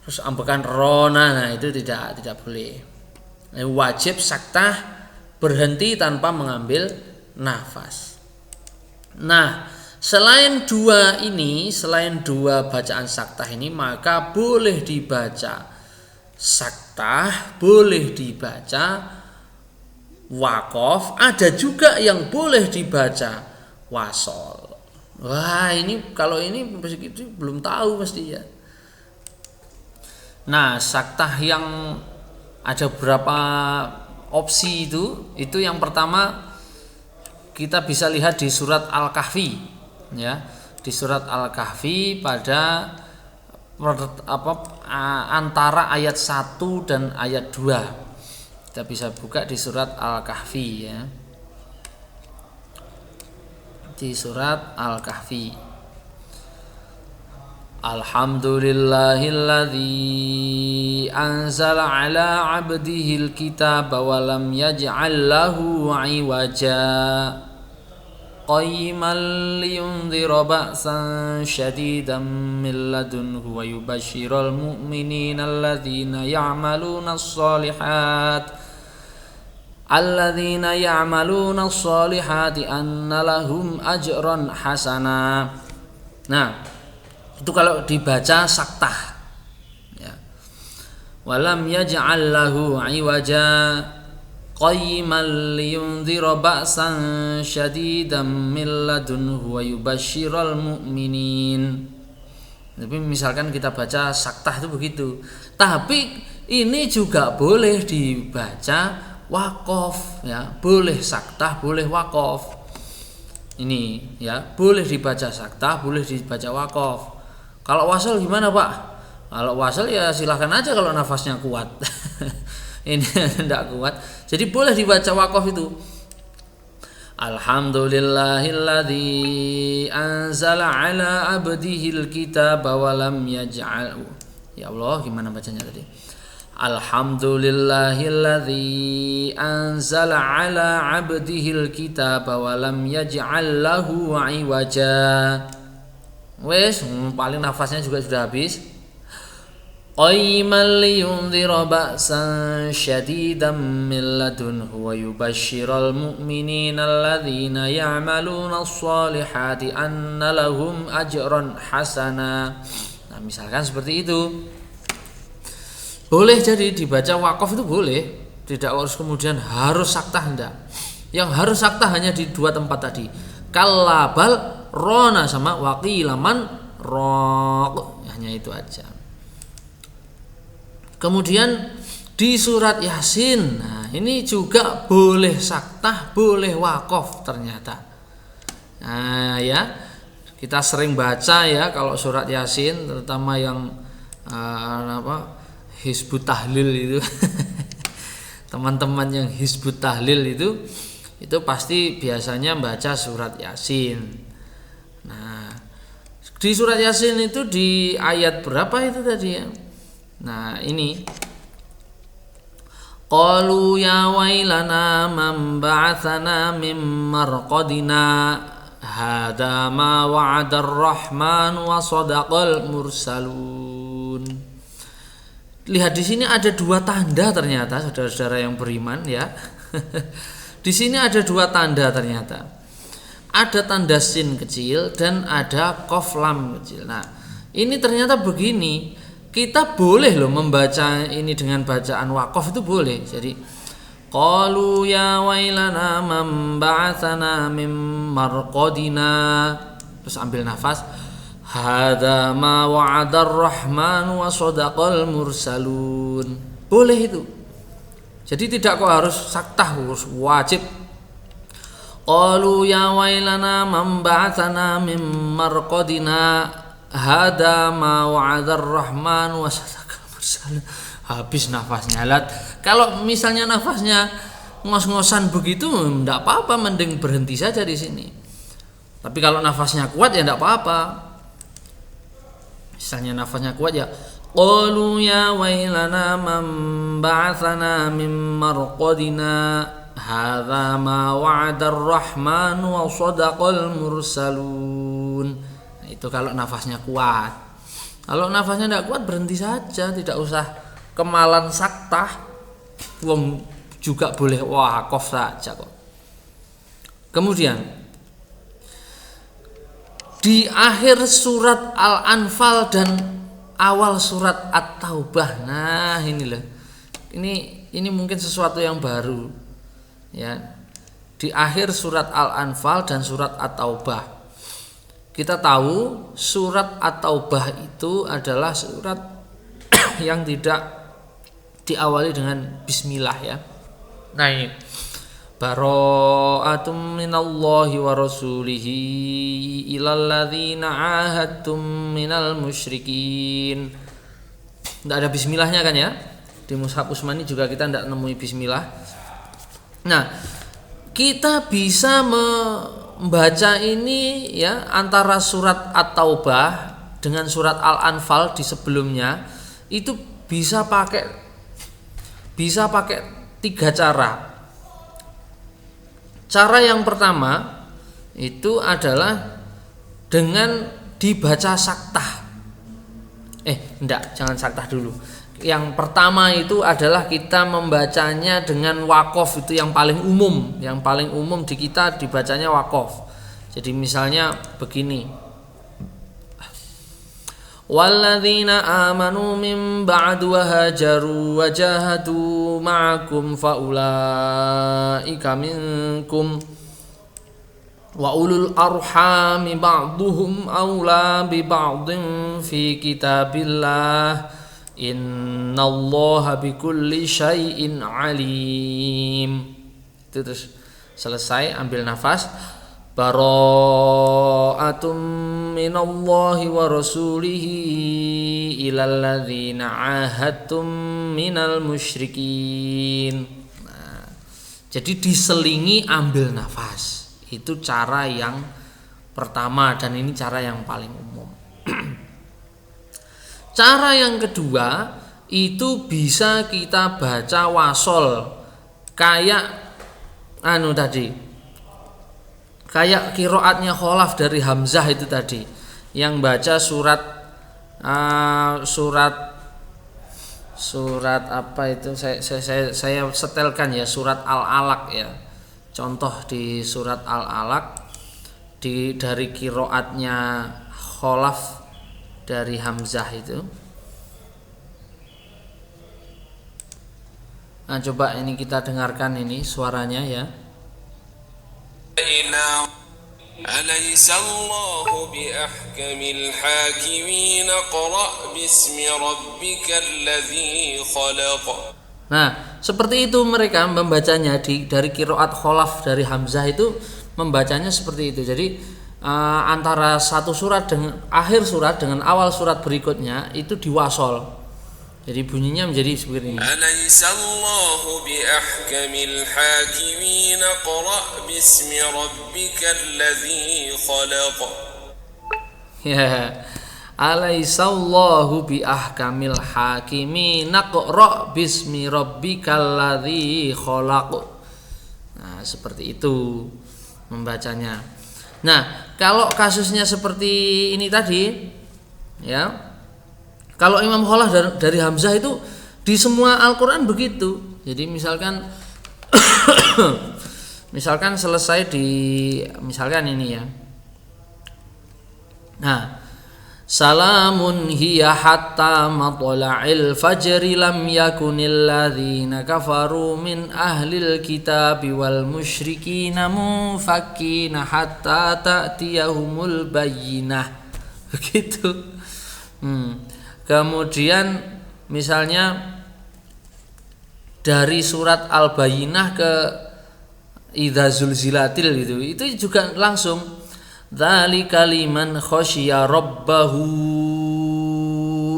terus ambekan rona. Nah, itu tidak boleh. Wajib saktah, berhenti tanpa mengambil nafas. Nah, selain dua bacaan saktah ini, maka boleh dibaca saktah, boleh dibaca waqaf, ada juga yang boleh dibaca wasol. Wah, ini kalau ini begitu belum tahu mesti ya. Nah, saktah yang ada berapa opsi itu yang pertama kita bisa lihat di surat Al-Kahfi ya. Di surat Al-Kahfi pada antara ayat 1 dan ayat 2. Kita bisa buka di surat Al-Kahfi ya. Di surat Al-Kahfi. Alhamdulillahilladzi anzala ala 'abdihil kitaba wa lam yaj'al lahu 'iwaja qayyiman liyundhira ba'san shadidan min ladunhu wa yubashshiral mu'minina alladzina ya'maluna as-solihati anna lahum ajran hasana. Nah, itu kalau dibaca saktah ya. Walam yaj'al lahu 'iwaja qayyiman liyundhira ba'san shadidan min ladunhu wa yubashshiral mu'minin. Tapi misalkan kita baca saktah itu begitu. Tapi ini juga boleh dibaca waqaf ya. Boleh saktah, boleh waqaf. Ini ya, boleh dibaca saktah, boleh dibaca waqaf. Kalau wasal gimana Pak? Kalau wasal ya silahkan aja kalau nafasnya kuat. Ini tidak kuat. Jadi boleh dibaca waqaf itu. Alhamdulillahilladzi anzala ala abdihil kitaba wa lam yaj'al. Ya Allah, gimana bacanya tadi? Alhamdulillahilladzi anzala ala abdihil kitaba wa lam yaj'al lahu 'iwaja. Wes, paling nafasnya juga sudah habis. Qayyiman liyundhira ba'san shadidan min ladunhu wa yubashshiral mu'minina alladzina ya'maluna as-solihati anna lahum ajran hasana. Nah, misalkan seperti itu. Boleh jadi dibaca waqaf itu boleh, tidak harus kemudian harus saktah, enggak. Yang harus saktah hanya di dua tempat tadi. Kallabal rona sama waqilaman raq, hanya itu aja. Kemudian di surat Yasin, nah ini juga boleh saktah, boleh waqaf ternyata. Nah ya, kita sering baca ya kalau surat Yasin, terutama yang Hizbut Tahlil itu. Teman-teman yang Hizbut Tahlil itu pasti biasanya baca surat Yasin. Nah, di surat Yasin itu di ayat berapa itu tadi ya? Nah, ini qalu ya wailana man ba'atsana mim marqadina hada ma wa'adar rahman wa sadaqal mursalun. Lihat di sini ada dua tanda ternyata, saudara-saudara yang beriman ya. Di sini ada dua tanda ternyata. Ada tanda sin kecil dan ada qaf lam kecil. Nah, ini ternyata begini. Kita boleh loh membaca ini dengan bacaan waqaf itu boleh. Jadi qalu ya wailana man ba'atsana mim marqadina. Terus ambil nafas. Hadza ma wa'adar rahman wa shadaqal mursalun. Boleh itu. Jadi tidak kok harus saktah, harus wajib. Qalu ya wailana man ba'atsana min marqadina hadza ma wa'adar rahman wa shadaqal mursalun. Habis nafasnya. Kalau misalnya nafasnya ngos-ngosan begitu enggak apa-apa, mending berhenti saja di sini. Tapi kalau nafasnya kuat ya enggak apa-apa. Misalnya nafasnya kuat ya qalu ya wailana man ba'atsana min marqadina hadza ma wa'adar rahman wa shadaqal mursalun. Nah, itu kalau nafasnya kuat. Kalau nafasnya enggak kuat berhenti saja, tidak usah kemalan saktah, wong juga boleh wakaf saja kok. Kemudian di akhir surat Al-Anfal dan awal surat At-Taubah. Nah, ini loh. Ini mungkin sesuatu yang baru. Ya. Di akhir surat Al-Anfal dan surat At-Taubah. Kita tahu surat At-Taubah itu adalah surat yang tidak diawali dengan bismillah ya. Nah, ini bara'atum minallahi wa rasulihi ilal ladzina ahadtum minal musyrikin. Enggak ada bismillahnya kan ya? Di Mushaf Utsmani juga kita enggak nemui bismillah. Nah, kita bisa membaca ini ya antara surat At-Taubah dengan surat Al-Anfal di sebelumnya itu bisa pakai 3 cara. Cara yang pertama itu adalah dengan dibaca saktah. Enggak, jangan saktah dulu. Yang pertama itu adalah kita membacanya dengan waqaf, itu yang paling umum. Yang paling umum di kita dibacanya waqaf. Jadi misalnya begini. Walladzina amanu min ba'du wa hajaru wa jahadu ma'akum faulaika minkum wa ulul arhami ba'duhum awla bi ba'din fi kitabillah innallaha bikulli syai'in alim. Itu terus selesai, ambil nafas. Bara'atum minallahi wa rasulihi ilal ladzina ahadtum minal musyrikin. Nah, jadi diselingi ambil nafas. Itu cara yang pertama dan ini cara yang paling umum. Cara yang kedua itu bisa kita baca wasol kayak kayak qiraatnya Khalaf dari Hamzah itu tadi, yang baca surat apa itu, saya setelkan ya, surat Al-Alaq ya. Contoh di surat Al-Alaq dari qiraatnya Khalaf dari Hamzah itu. Nah, coba ini kita dengarkan ini suaranya ya. أليس الله بأحكم الحاكمين اقرأ باسم ربك الذي خلق. Nah, seperti itu mereka membacanya dari qiraat Khalaf dari Hamzah itu membacanya seperti itu. Jadi antara satu surat dengan akhir surat dengan awal surat berikutnya itu diwasol. Jadi bunyinya menjadi seperti ini. Alaysallahu biahkamil hakimin qra' bismi rabbikal ladzi khalaq. Ya. Alaysallahu biahkamil hakimin qra' bismi rabbikal ladzi khalaq. Nah, seperti itu membacanya. Nah, kalau kasusnya seperti ini tadi ya. Kalau Imam Khalaf dari Hamzah itu di semua Al-Quran begitu. Jadi misalkan selesai misalkan ini ya. Nah, salamun hiya hatta matla'il fajri lam yakunil ladzina kafaru min ahlil kitabi wal musyrikina mufakkina hatta ta'tiyahumul bayyinah. Begitu. Kemudian misalnya dari surat Al-Bayyinah ke Idza zulzilatil itu juga langsung dzalika liman khasyiya rabbahu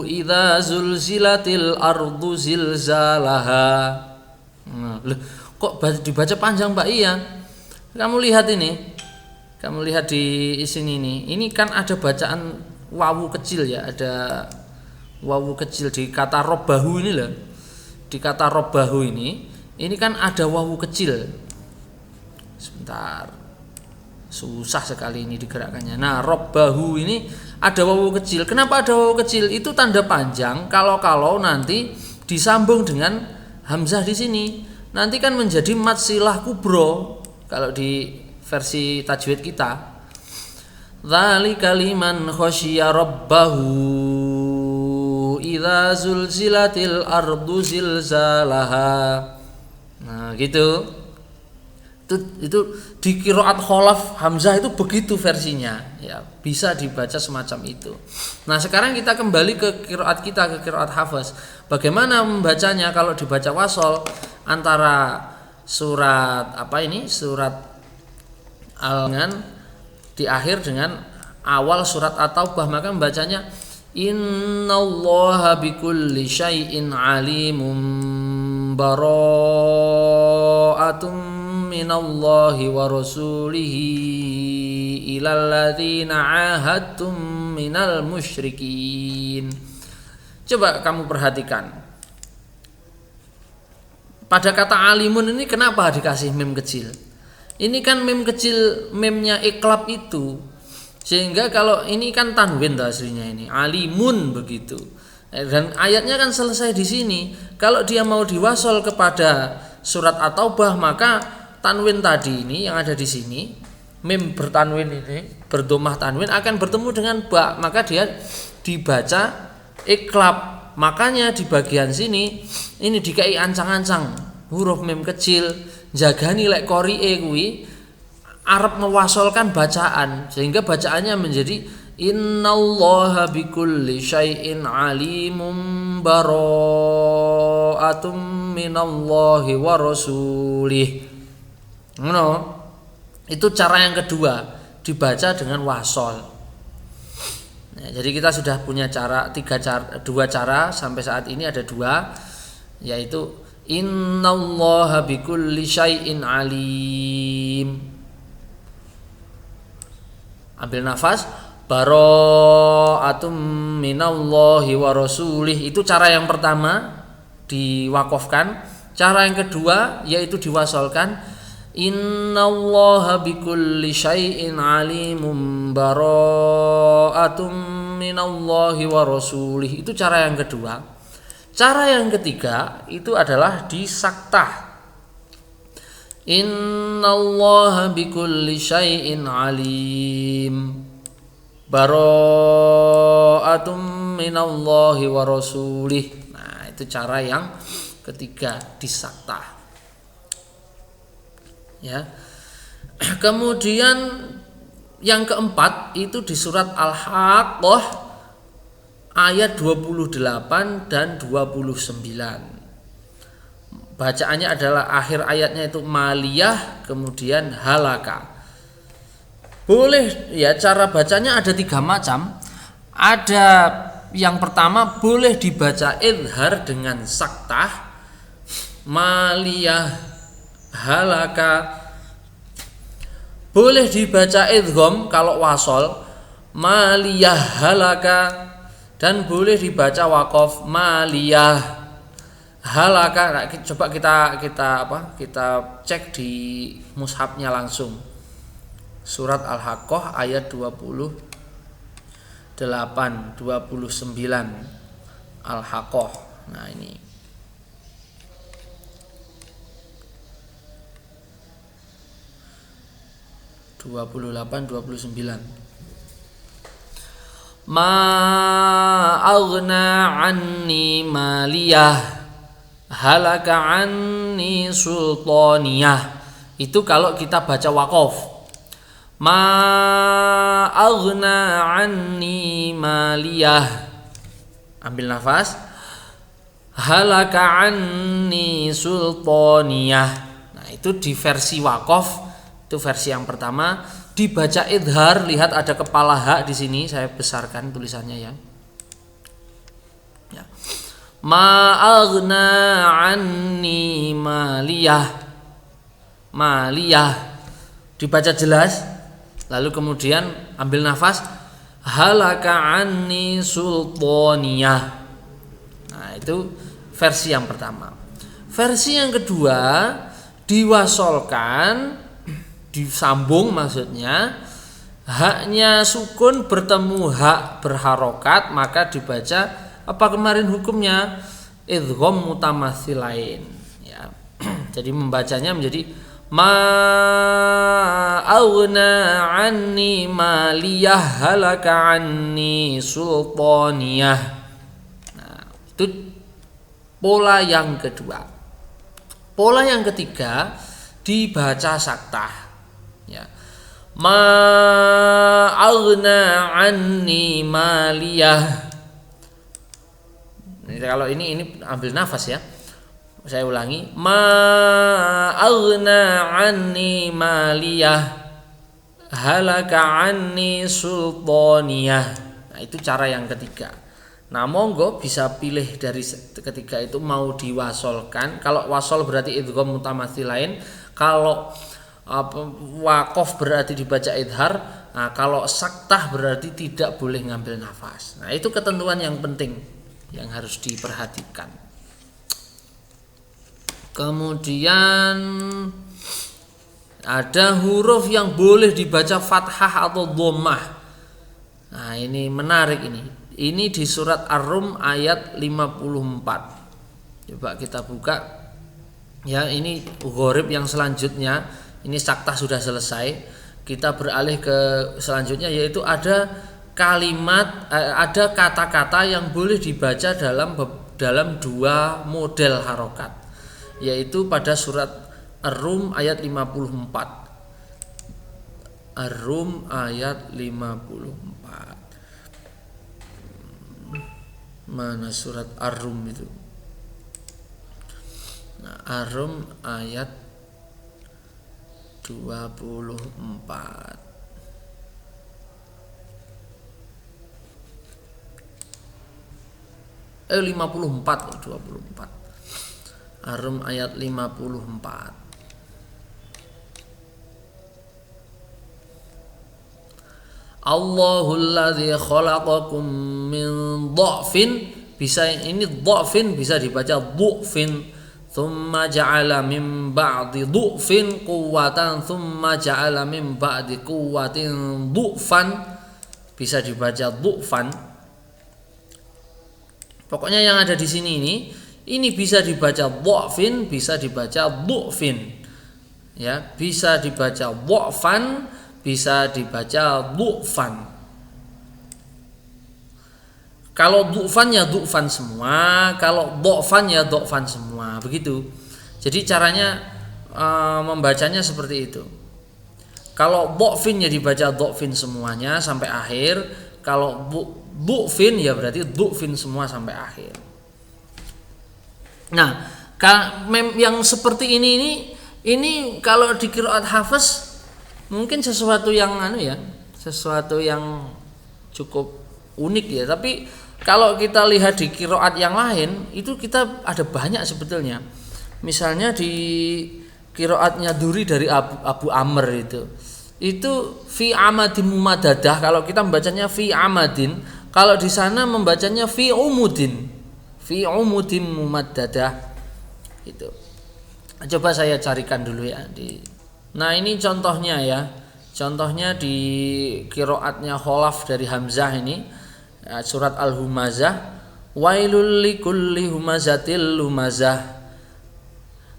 idza zulzilatil ardu zilzalaha. Kok dibaca panjang Pak? Iya. Kamu lihat ini. Kamu lihat di sini nih. Ini kan ada bacaan wawu kecil ya, ada wawu kecil di kata rabbahu ini loh. Di kata rabbahu ini kan ada wawu kecil. Sebentar, susah sekali ini digerakkannya. Nah, rabbahu ini ada wawu kecil. Kenapa ada wawu kecil? Itu tanda panjang. Kalau nanti disambung dengan hamzah di sini, nanti kan menjadi mad silah kubro. Kalau di versi tajwid kita, dzalika liman khasyiya rabbahu idza zulzilatil ardu zilzalaha. Nah, gitu. Itu di qiraat kholaf hamzah itu begitu versinya ya, bisa dibaca semacam itu. Nah, sekarang kita kembali ke qiraat hafaz. Bagaimana membacanya kalau dibaca wasol antara surat surat al-an di akhir dengan awal surat at-taubah, maka membacanya innallaha bikulli syai'in alimun bara'atum minallahi wa rasulihi ilal ladzina ahadtum minal musyrikin. Coba kamu perhatikan. Pada kata alimun ini kenapa dikasih mim kecil? Ini kan mim kecil, memnya iklab itu. Sehingga kalau ini kan tanwin aslinya ini, alimun begitu. Dan ayatnya kan selesai di sini. Kalau dia mau diwasol kepada surat at-taubah, maka tanwin tadi ini yang ada di sini, mim bertanwin ini, berdomah tanwin akan bertemu dengan ba, maka dia dibaca iklab. Makanya di bagian sini ini dikai ancang-ancang huruf mim kecil, jagani lek qori'e kuwi arep mewasolkan bacaan, sehingga bacaannya menjadi innallaha bikulli syai'in alimun bara'atum minallahi wa rasulih. Itu cara yang kedua, dibaca dengan wasol. Nah, jadi kita sudah punya dua cara sampai saat ini, ada dua, yaitu innallaha bikulli syai'in alim. Ambil nafas, bara'atum minallahi wa rasulih. Itu cara yang pertama, diwakofkan. Cara yang kedua yaitu diwasolkan, innallaha bikulli syai'in alimun bara'atum minallahi wa rasulih. Itu cara yang kedua. Cara yang ketiga itu adalah disaktah. Innallaha bikulli syai'in alim bara'atum minallahi wa rasulih. Nah, itu cara yang ketiga, disaktah. Ya. Kemudian yang keempat itu di surat Al-Haqqah ayat 28 dan 29. Bacaannya adalah akhir ayatnya itu maliyah, kemudian halaka. Boleh ya, cara bacanya ada 3 macam. Ada yang pertama, boleh dibaca idhar dengan saktah, maliyah halaka. Boleh dibaca idgham kalau wasol, maliyah halaka. Dan boleh dibaca waqaf, maliyah halaka. Nah, coba kita cek di mushafnya langsung. Surat Al-Haqqah ayat 28 29 Al-Haqqah. Nah, ini 28 29. Ma aghna anni maliyah halaka anni sultaniyah. Itu kalau kita baca waqaf. Ma aghna anni maliyah. Ambil nafas. Halaka anni sultaniyah. Nah, itu di versi Waqaf, itu versi yang pertama. Dibaca idhar, lihat ada kepala ha di sini, saya besarkan tulisannya ya. Ya. Ma aghna anni maliyah. Maliyah. Dibaca jelas. Lalu kemudian ambil nafas, halaka anni sultaniyah. Nah, itu versi yang pertama. Versi yang kedua diwasolkan, disambung maksudnya, haknya sukun bertemu hak berharokat, maka dibaca apa kemarin hukumnya? Idgham mutamatsilain ya. Jadi membacanya menjadi ma aghna anni maliyah halaka anni sultaniyah. Nah, itu pola yang kedua. Pola yang ketiga dibaca saktah ya. Ma aghna anni maliyah. Kalau ini ambil nafas ya. Saya ulangi, ma aghna anni maliyah halaka anni sultaniyah. Nah, itu cara yang ketiga. Nah, monggo bisa pilih dari ketiga itu mau diwasolkan. Kalau wasol berarti idgham mutamatsilain, kalau waqaf berarti dibaca idhar. Nah, kalau saktah berarti tidak boleh ngambil nafas. Nah, itu ketentuan yang penting yang harus diperhatikan. Kemudian ada huruf yang boleh dibaca fathah atau dhammah. Nah, ini menarik ini. Ini di surat Ar-Rum ayat 54. Coba kita buka. Ya, ini gharib yang selanjutnya. Ini saktah sudah selesai. Kita beralih ke selanjutnya, yaitu ada kalimat, ada kata-kata yang boleh dibaca dalam dua model harokat, yaitu pada surat Ar-Rum ayat 54. Ar-Rum ayat 54. Mana surat Ar-Rum itu? Nah, Ar-Rum ayat 24. 54 kok 24. Ar-Rum ayat 54. Allahul ladzi khalaqakum min dha'fin, bisa ini dha'fin bisa dibaca dhu'fin, thumma ja'ala min ba'di dhu'fin quwwatan, thumma ja'ala min ba'di quwwatin dhu'fan, bisa dibaca dhu'fan. Pokoknya yang ada di sini ini bisa dibaca dha'fin, bisa dibaca dhu'fin. Ya, bisa dibaca dha'fan, bisa dibaca dhu'fan. Kalau dhu'fan ya dhu'fan semua, kalau dha'fan ya dha'fan semua, begitu. Jadi caranya membacanya seperti itu. Kalau dha'fin ya dibaca dha'fin semuanya sampai akhir, kalau dhu'fin ya berarti dhu'fin semua sampai akhir. Nah, yang seperti ini kalau di qiraat Hafiz mungkin sesuatu yang sesuatu yang cukup unik ya. Tapi kalau kita lihat di qiraat yang lain, itu kita ada banyak sebetulnya. Misalnya di qiraatnya Duri dari Abu Amr itu fi amadin mumadadah. Kalau kita membacanya fi amadin, kalau di sana membacanya fi umudin mumadadah. Itu. Coba saya carikan dulu ya Nah, ini contohnya ya. Contohnya di qiraatnya Khalaf dari Hamzah ini, surat Al-Humazah, wailul likulli humazatil lumazah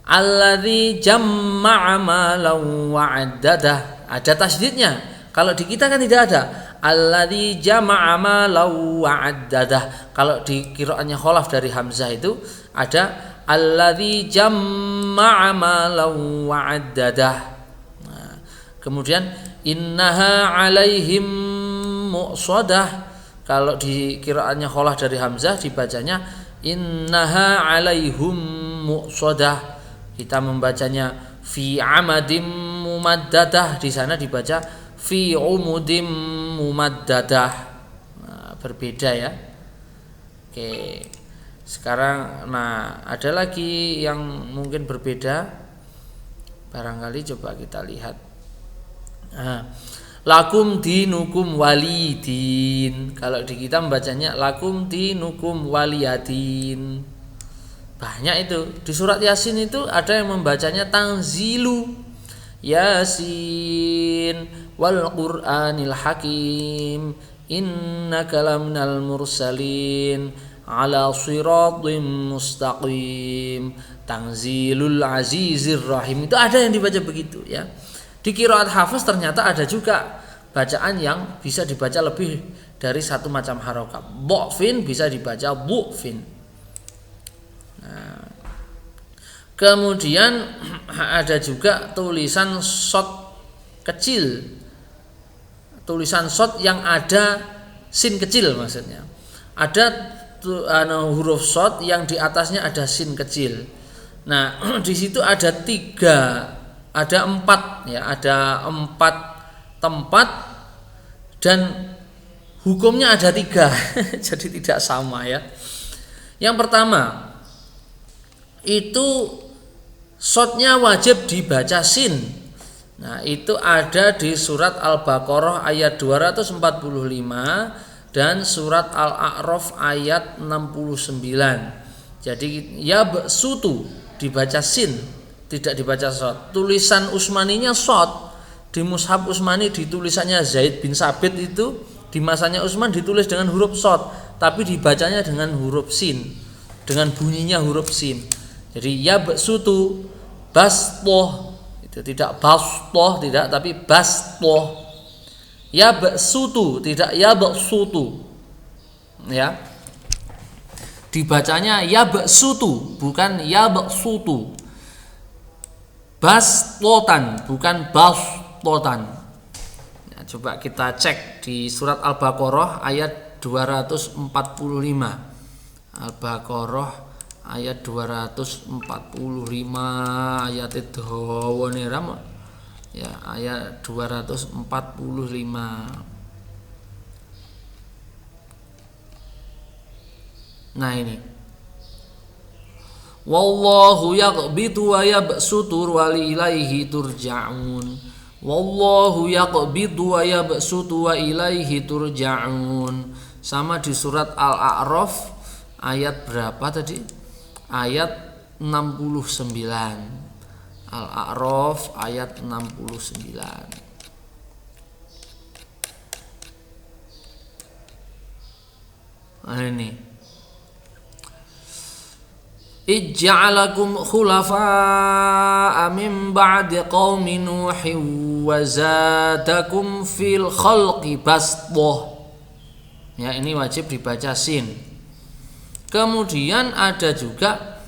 alladzi jamma'a malan wa'addadah. Ada tasydidnya. Kalau di kita kan tidak ada. Alladzi jama'a malan wa'addadah. Kalau di qiraatnya Khalaf dari Hamzah itu ada alladzi jamma'a malan wa'addadah. Kemudian innaha alaihim mu'sadah. Kalau di qiraatnya Khalah dari Hamzah dibacanya innaha alaihum mu'sadah. Kita membacanya fi amadim mumaddadah, di sana dibaca fi umudim mumaddadah. Nah, berbeda ya. Oke. Sekarang ada lagi yang mungkin berbeda. Barangkali coba kita lihat. Lakum dinukum walidin. Kalau di kita membacanya lakum dinukum waliyadin. Banyak itu. Di surat Yasin itu ada yang membacanya tanzilu. Yasin wal Qur'anil Hakim. Innaka laminal mursalin ala siratim mustaqim. Tanzilul azizir rahim. Itu ada yang dibaca begitu ya. Di qiraat Hafs ternyata ada juga bacaan yang bisa dibaca lebih dari satu macam harokat. Dhafin bisa dibaca bu'fin. Nah, kemudian ada juga tulisan shad kecil. Tulisan shad yang ada sin kecil maksudnya. Ada huruf shad yang di atasnya ada sin kecil. Nah, di situ ada 4 ya, ada 4 tempat dan hukumnya ada 3. Jadi tidak sama ya. Yang pertama itu shadnya wajib dibaca sin. Nah, itu ada di surat Al-Baqarah ayat 245 dan surat Al-A'raf ayat 69. Jadi ya sutu dibaca sin, tidak dibaca shad. Tulisan Utsmaninya shad. Di mushaf Utsmani di tulisannya Zaid bin Sabit itu di masanya Utsman ditulis dengan huruf shad, tapi dibacanya dengan huruf sin, dengan bunyinya huruf sin. Jadi ya sutu basṭah, itu tidak basṭah tidak, tapi basṭah. Ya sutu tidak ya sutu. Ya. Dibacanya ya sutu bukan ya sutu. Basṭatan bukan basṭatan. Ya, coba kita cek di surat Al-Baqarah ayat 245. Al-Baqarah ayat 245 ayat dawa niram. Ya, ayat 245. Nah ini. Wallahu yaqbidu wa yabsutu wa ilaihi turja'un. Wallahu yaqbidu wa yabsutu wa ilaihi turja'un. Sama di surat Al-A'raf ayat berapa tadi? Ayat 69. Al-A'raf ayat 69. Nah ini. Ij'alakum khulafa'a min ba'di qaumi Nuhin wa zadakum fil khalqi basṭah. Ya, ini wajib dibaca sin. Kemudian ada juga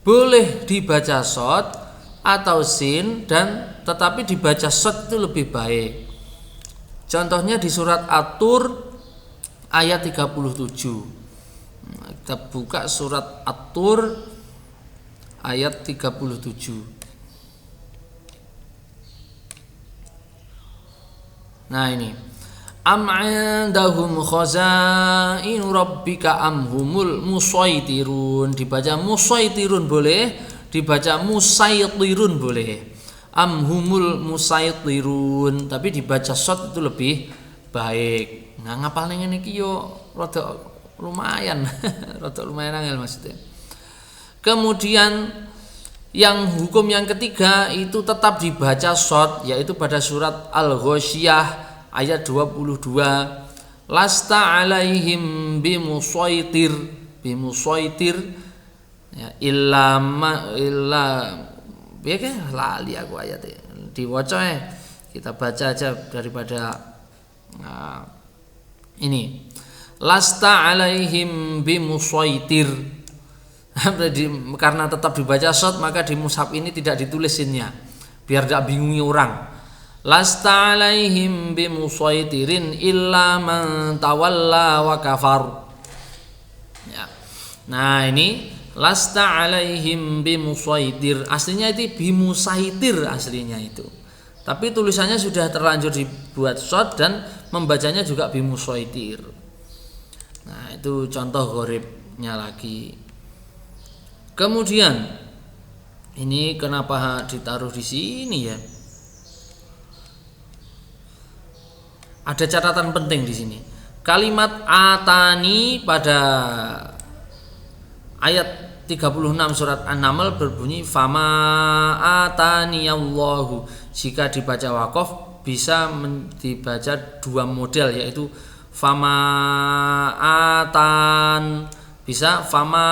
boleh dibaca shad atau sin dan tetapi dibaca shad itu lebih baik. Contohnya di surat At-Tur ayat 37. Kita buka surat At-Tur ayat 37. Nah ini. Am 'indahum khazainu rabbika am humul musaytirun. Dibaca musaytirun boleh, dibaca musaytirun boleh. Am humul musaytirun, tapi dibaca shad itu lebih baik. Nah, ngapal ning ngene iki yo rada lumayan angel maksudnya. Kemudian yang hukum yang ketiga itu tetap dibaca shad, yaitu pada surat Al-Ghasyiyah ayat 22. Lasta alaihim bimusaytir ya, illa ya kan lali aku ayatnya diwaca ya. Kita baca aja daripada ini. Lasta alaihim bimusaytir. Karena tetap dibaca shad maka di mushaf ini tidak ditulis sinnya biar tidak bingungi orang. lasta alaihim bimusaitirin illa man tawalla wa kafar. Ya. Nah, ini lasta alaihim bimusaitir, aslinya itu bimusaitir aslinya itu, tapi tulisannya sudah terlanjur dibuat short dan membacanya juga bimusaitir. Nah, itu contoh gharibnya lagi. Kemudian ini kenapa ditaruh di sini ya? Ada catatan penting di sini. Kalimat atani pada ayat 36 surat An-Naml berbunyi fama atani Allahu. Jika dibaca waqaf bisa dibaca dua model, yaitu fama atan, bisa fama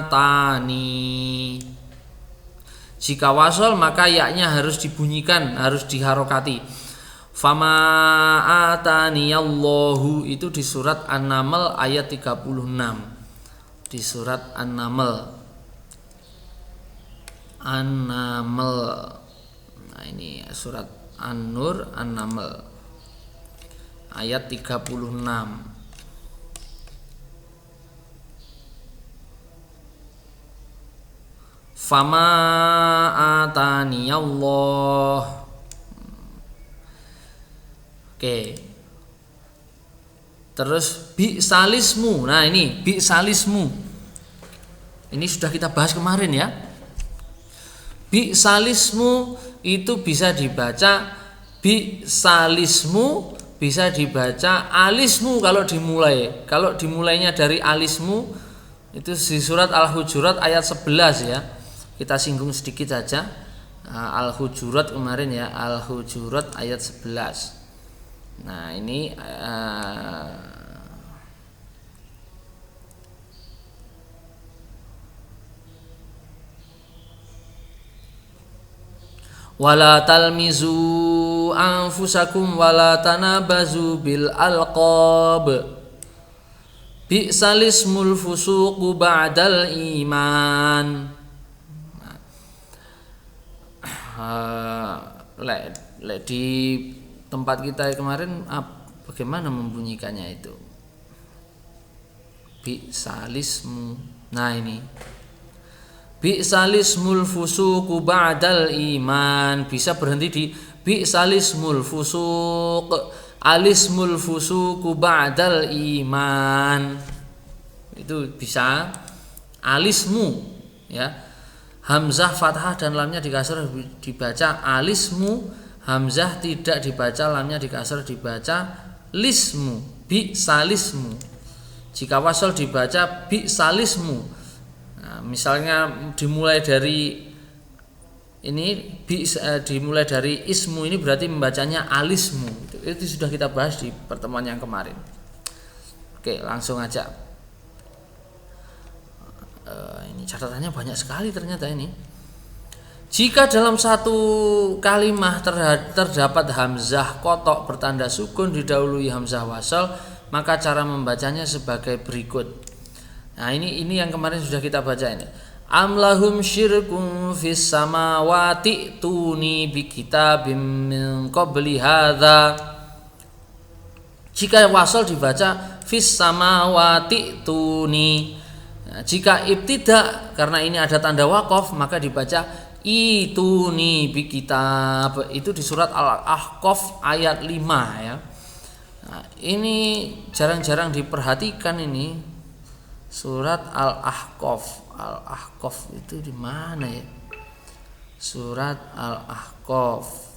atani. Jika wasol maka yaknya harus dibunyikan, harus diharokati. Fama atani Allahu itu di surat An-Naml ayat 36. Di surat An-Naml. Nah, ini surat An-Nur, An-Naml ayat 36. Fama atani Allah. Oke. Terus bi'salismu. Nah, ini bi'salismu. Ini sudah kita bahas kemarin ya. Bi'salismu itu bisa dibaca bi'salismu, bisa dibaca alismu kalau dimulai. Kalau dimulainya dari alismu itu di surat Al-Hujurat ayat 11 ya. Kita singgung sedikit saja. Al-Hujurat kemarin ya, Al-Hujurat ayat 11. Nah, ini wala talmizu anfusakum wala tanabazu bil alqab bi'sal ismul fusuqu ba'dal iman. Di tempat kita kemarin bagaimana membunyikannya itu? Bi'salismu. Nah, ini bi'salismul fusuqu ba'dal iman, bisa berhenti di bi'salismul fusuq, alismul fusuqu ba'dal iman. Itu bisa alismu ya. Hamzah fathah dan lamnya dikasar dibaca alismu, hamzah tidak dibaca, lamnya dikasar dibaca lismu, bi'salismu. Jika wasal dibaca bi'salismu. Nah, misalnya dimulai dari ini dimulai dari ismu, ini berarti membacanya alismu. Itu sudah kita bahas di pertemuan yang kemarin. Oke, langsung aja. Ini catatannya banyak sekali ternyata ini. Jika dalam satu kalimah terdapat hamzah kotok bertanda sukun didahului hamzah wasal, maka cara membacanya sebagai berikut. Nah, ini yang kemarin sudah kita baca ini. Amlahum syirkum fis samawati tuni bi kitabim min qabli hadza. Jika wasal dibaca fis samawati tuni. Nah, jika ibtidak karena ini ada tanda waqaf maka dibaca ituni bi kitab. Itu di surat Al-Ahqaf ayat 5 ya. Nah, ini jarang-jarang diperhatikan ini. Surat Al-Ahqaf. Al-Ahqaf itu di mana ya? Surat Al-Ahqaf.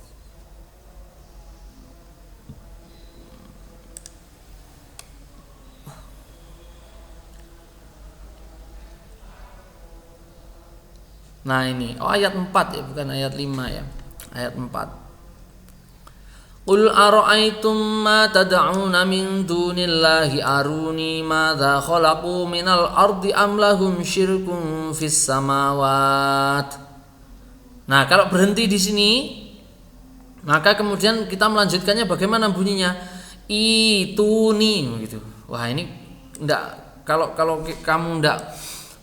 Nah, ini ayat 4 ya, bukan ayat 5 ya. Ayat 4. Qul ara'aytum ma tad'una min dunillahi aruni madza khalaqu minal ardi am lahum syirkun fis samawat. Nah, kalau berhenti di sini maka kemudian kita melanjutkannya bagaimana bunyinya? Ituni gitu. Wah, ini enggak, kalau kamu enggak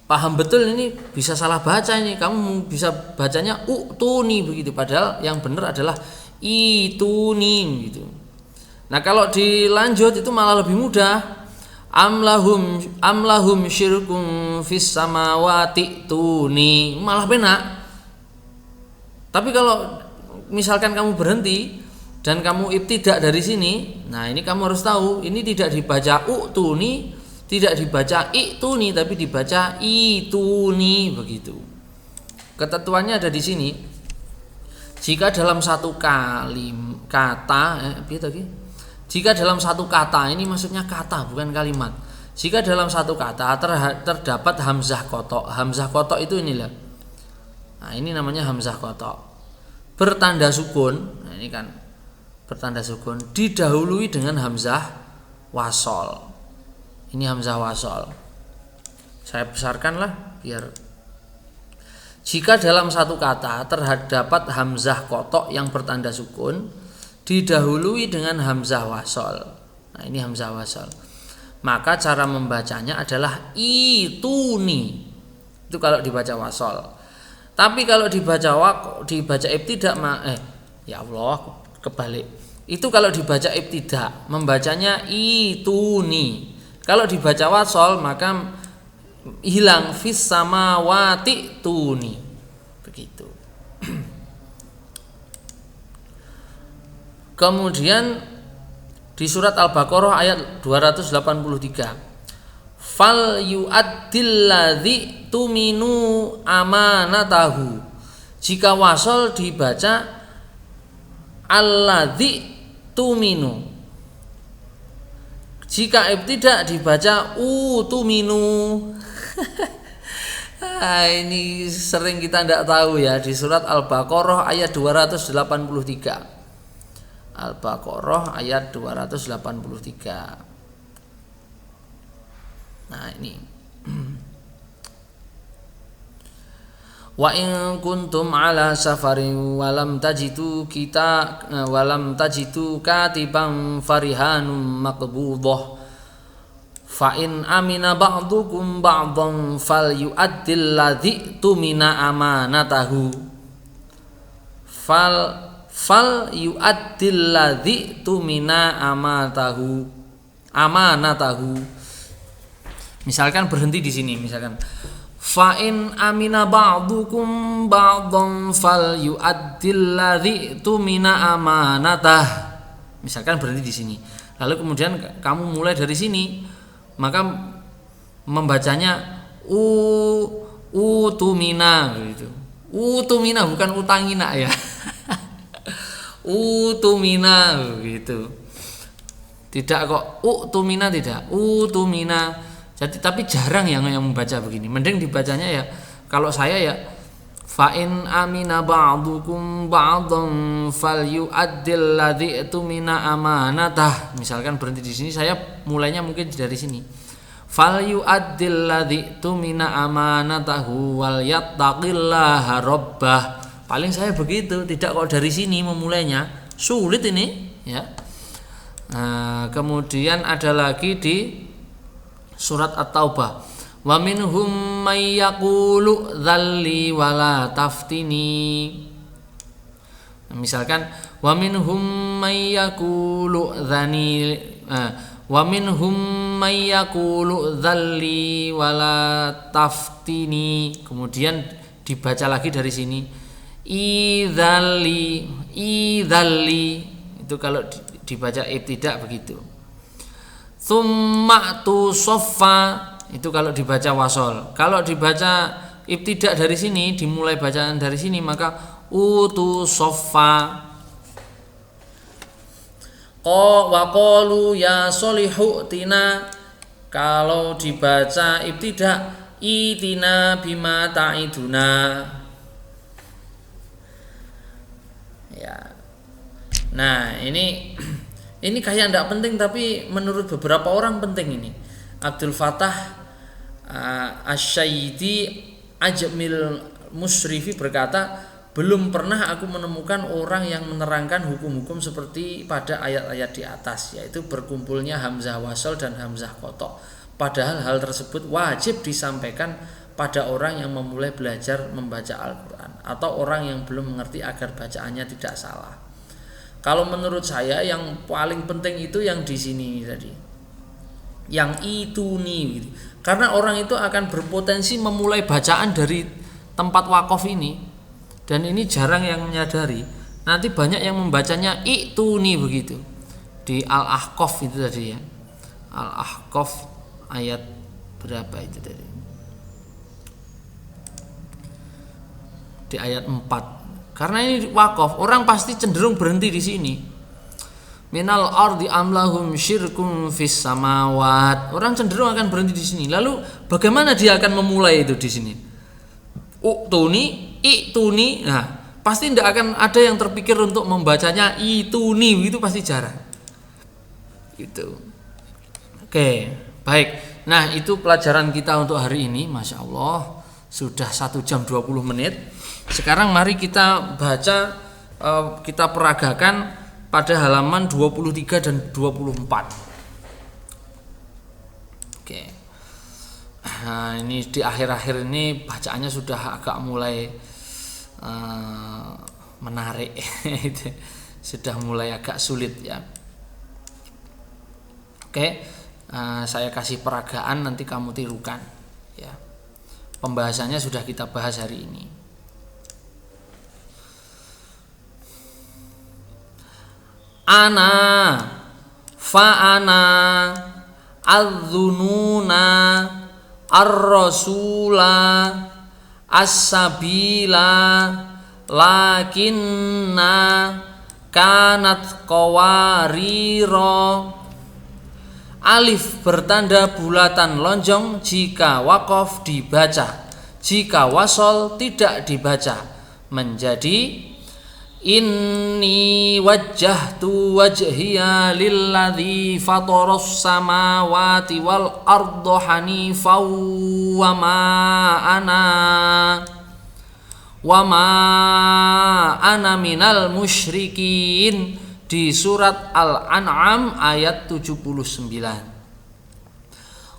paham betul ini bisa salah baca ini. Kamu bisa bacanya utuni begitu, padahal yang benar adalah ituni gitu. Nah, kalau dilanjut itu malah lebih mudah. Amlahum syirkum fis samawati tuni, malah benak. Tapi kalau misalkan kamu berhenti dan kamu ibtidak dari sini, nah ini kamu harus tahu, ini tidak dibaca utuni, tidak dibaca ituni, tapi dibaca ituni begitu. Ketentuannya ada di sini. Jika dalam satu jika dalam satu kata, ini maksudnya kata bukan kalimat. Jika dalam satu kata terdapat hamzah kotok. Hamzah kotok itu inilah. Nah, ini namanya hamzah kotok. Bertanda sukun. Nah, ini kan bertanda sukun didahului dengan hamzah wasol. Ini hamzah wasol. Saya besarkanlah biar. Jika dalam satu kata terdapat hamzah kotok yang bertanda sukun didahului dengan hamzah wasol. Nah, ini hamzah wasol. Maka cara membacanya adalah ituni. Itu kalau dibaca wasol. Tapi kalau dibaca ibtidak ya Allah, kebalik. Itu kalau dibaca ibtidak, membacanya ituni. Kalau dibaca wasol maka hilang fis samawati tuni. Begitu. Kemudian di surat Al-Baqarah ayat 283, fal yu'addil ladzi tuminu amanatahu. Jika wasol dibaca alladzi tuminu. Jika ibtidak dibaca utuminu. Ini sering kita tidak tahu ya, di surat Al-Baqarah ayat 283. Al-Baqarah ayat 283. Nah, ini. Wa in kuntum ala safarin walam tajitu katiban farihanum maqbudah fa in amina ba'dukum ba'dhan falyu'addil ladzi tumina amanatahu fal yu'addil ladzi tumina amanatahu. Misalkan berhenti di sini, misalkan fa in amina ba'dukum ba'dhan fal yu'addil ladzi tumina amanatah. Misalkan berhenti di sini. Lalu kemudian kamu mulai dari sini, maka membacanya utumina gitu. Utumina bukan utangina ya. Utumina gitu. Tidak kok utumina, tidak. Utumina. Jadi tapi jarang yang membaca begini. Mending dibacanya ya kalau saya ya fa in amina ba'dukum ba'dhan falyu'addil ladzi tumina amanatah. Misalkan berhenti di sini, saya mulainya mungkin dari sini. Falyu'addil ladzi tumina amanatahu wal yattaqillaha rabbah. Paling saya begitu, tidak kok dari sini memulainya, sulit ini ya. Nah, kemudian ada lagi di surat At-Taubah, wa minhum may yaqulu dzalli wala taftini. Misalkan wa minhum may yaqulu dzani wa minhum may yaqulu dzalli wala taftini. Kemudian dibaca lagi dari sini idzalli itu kalau dibaca ibtidak begitu. Tsumma tu soffa itu kalau dibaca wasol. Kalau dibaca ibtidak dari sini, dimulai bacaan dari sini, maka utu soffa. Wa qalu ya solihu tina. Kalau dibaca ibtidak itina bima ta'iduna. Ya. Nah, ini kayak tidak penting, tapi menurut beberapa orang penting ini. Abdul Fattah Asy-Syaidi Ajmil Musrifi berkata, belum pernah aku menemukan orang yang menerangkan hukum-hukum seperti pada ayat-ayat di atas, yaitu berkumpulnya hamzah wasol dan hamzah qotok. Padahal hal tersebut wajib disampaikan pada orang yang memulai belajar membaca Al-Quran atau orang yang belum mengerti agar bacaannya tidak salah. Kalau menurut saya yang paling penting itu yang di sini tadi, yang itu nih gitu. Karena orang itu akan berpotensi memulai bacaan dari tempat wakaf ini, dan ini jarang yang menyadari. Nanti banyak yang membacanya itu nih begitu di Al-Ahqaf itu tadi ya, Al-Ahqaf ayat berapa itu tadi, di ayat 4. Karena ini wakaf, orang pasti cenderung berhenti di sini. Minal ardi amlahum syirkum fis samawat. Orang cenderung akan berhenti di sini. Lalu bagaimana dia akan memulai itu di sini? Ituni. Nah, pasti tidak akan ada yang terpikir untuk membacanya ituni, itu pasti jarang. Gitu. Oke, baik. Nah, itu pelajaran kita untuk hari ini. Masya Allah, sudah 1 jam 20 menit. Sekarang mari kita baca, kita peragakan pada halaman 23 dan 24. Oke. Nah, ini di akhir-akhir ini bacaannya sudah agak mulai menarik. Sudah mulai agak sulit ya. Oke. Saya kasih peragaan, nanti kamu tirukan ya. Pembahasannya sudah kita bahas hari ini. Ana fa'ana adzununa ar-rasula as-sabila lakinna kanat qawariro. Alif bertanda bulatan lonjong jika waqaf dibaca, jika wasol tidak dibaca, menjadi inni wajjahtu wajhiya lilladzi fataras samawati wal arda hanifan wa ma ana minal musyrikin, di surat Al-An'am ayat 79.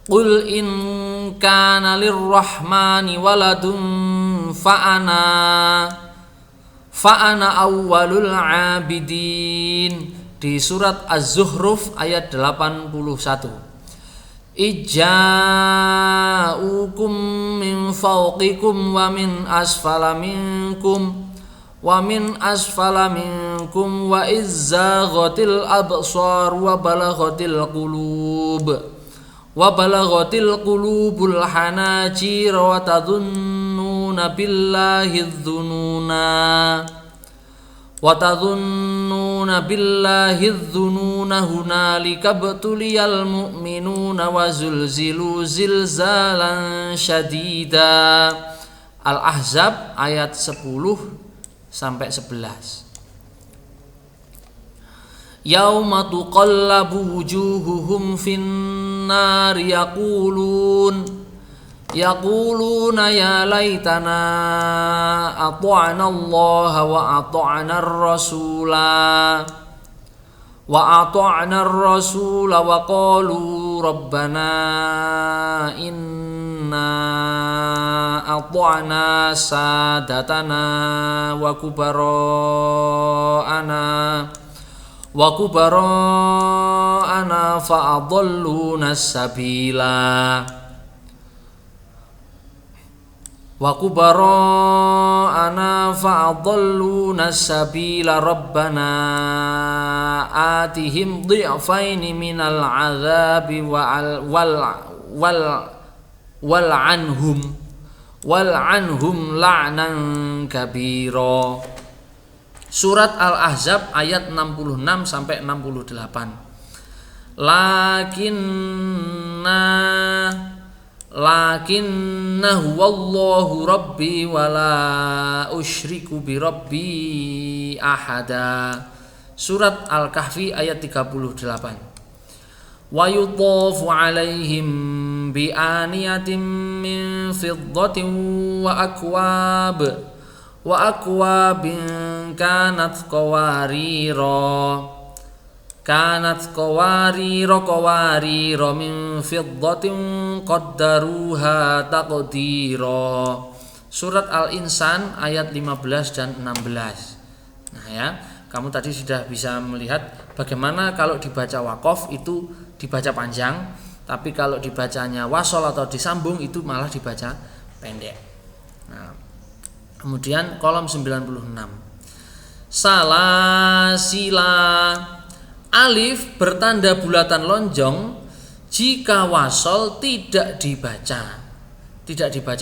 Qul in kana lirrahmani waladun fa'ana awwalul abidin, di surat Az-Zuhruf ayat 81. Ija'ukum min fawqikum wa min asfala minkum wa izzaghatil absar wa balaghatil qulubul hanajir wa tadhunnuna billahi dhununa hunalika btuliyal mu'minuna wa zulzilu zilzalan syadida. Al-Ahzab ayat 10 sampai 11. Yauma tuqallabu wujuhuhum finnar yaquluna ya laitana ata'na Allah wa ata'na ar-rasula wa qalu rabbana inna ata'na sadatana wa kubara'ana fa'adalluna sabila rabbana atihim dhi'faini minal azabi wal anhum la'nan kabira. Surat Al-Ahzab ayat 66 sampai 68. Lakinnahu wallahu rabbi wala usyriku bi rabbi ahada. Surat Al-Kahfi ayat 38. Wa yutafu alaihim bi aniyatin min fiddatin wa akwabin kanat qawarira min fiddatin qaddaruha taqdira. Surat Al-Insan ayat 15 dan 16. Nah ya, kamu tadi sudah bisa melihat bagaimana kalau dibaca waqaf itu dibaca panjang, tapi kalau dibacanya wasol atau disambung itu malah dibaca pendek. Nah, kemudian kolom 96. Salasila, alif bertanda bulatan lonjong jika wasol tidak dibaca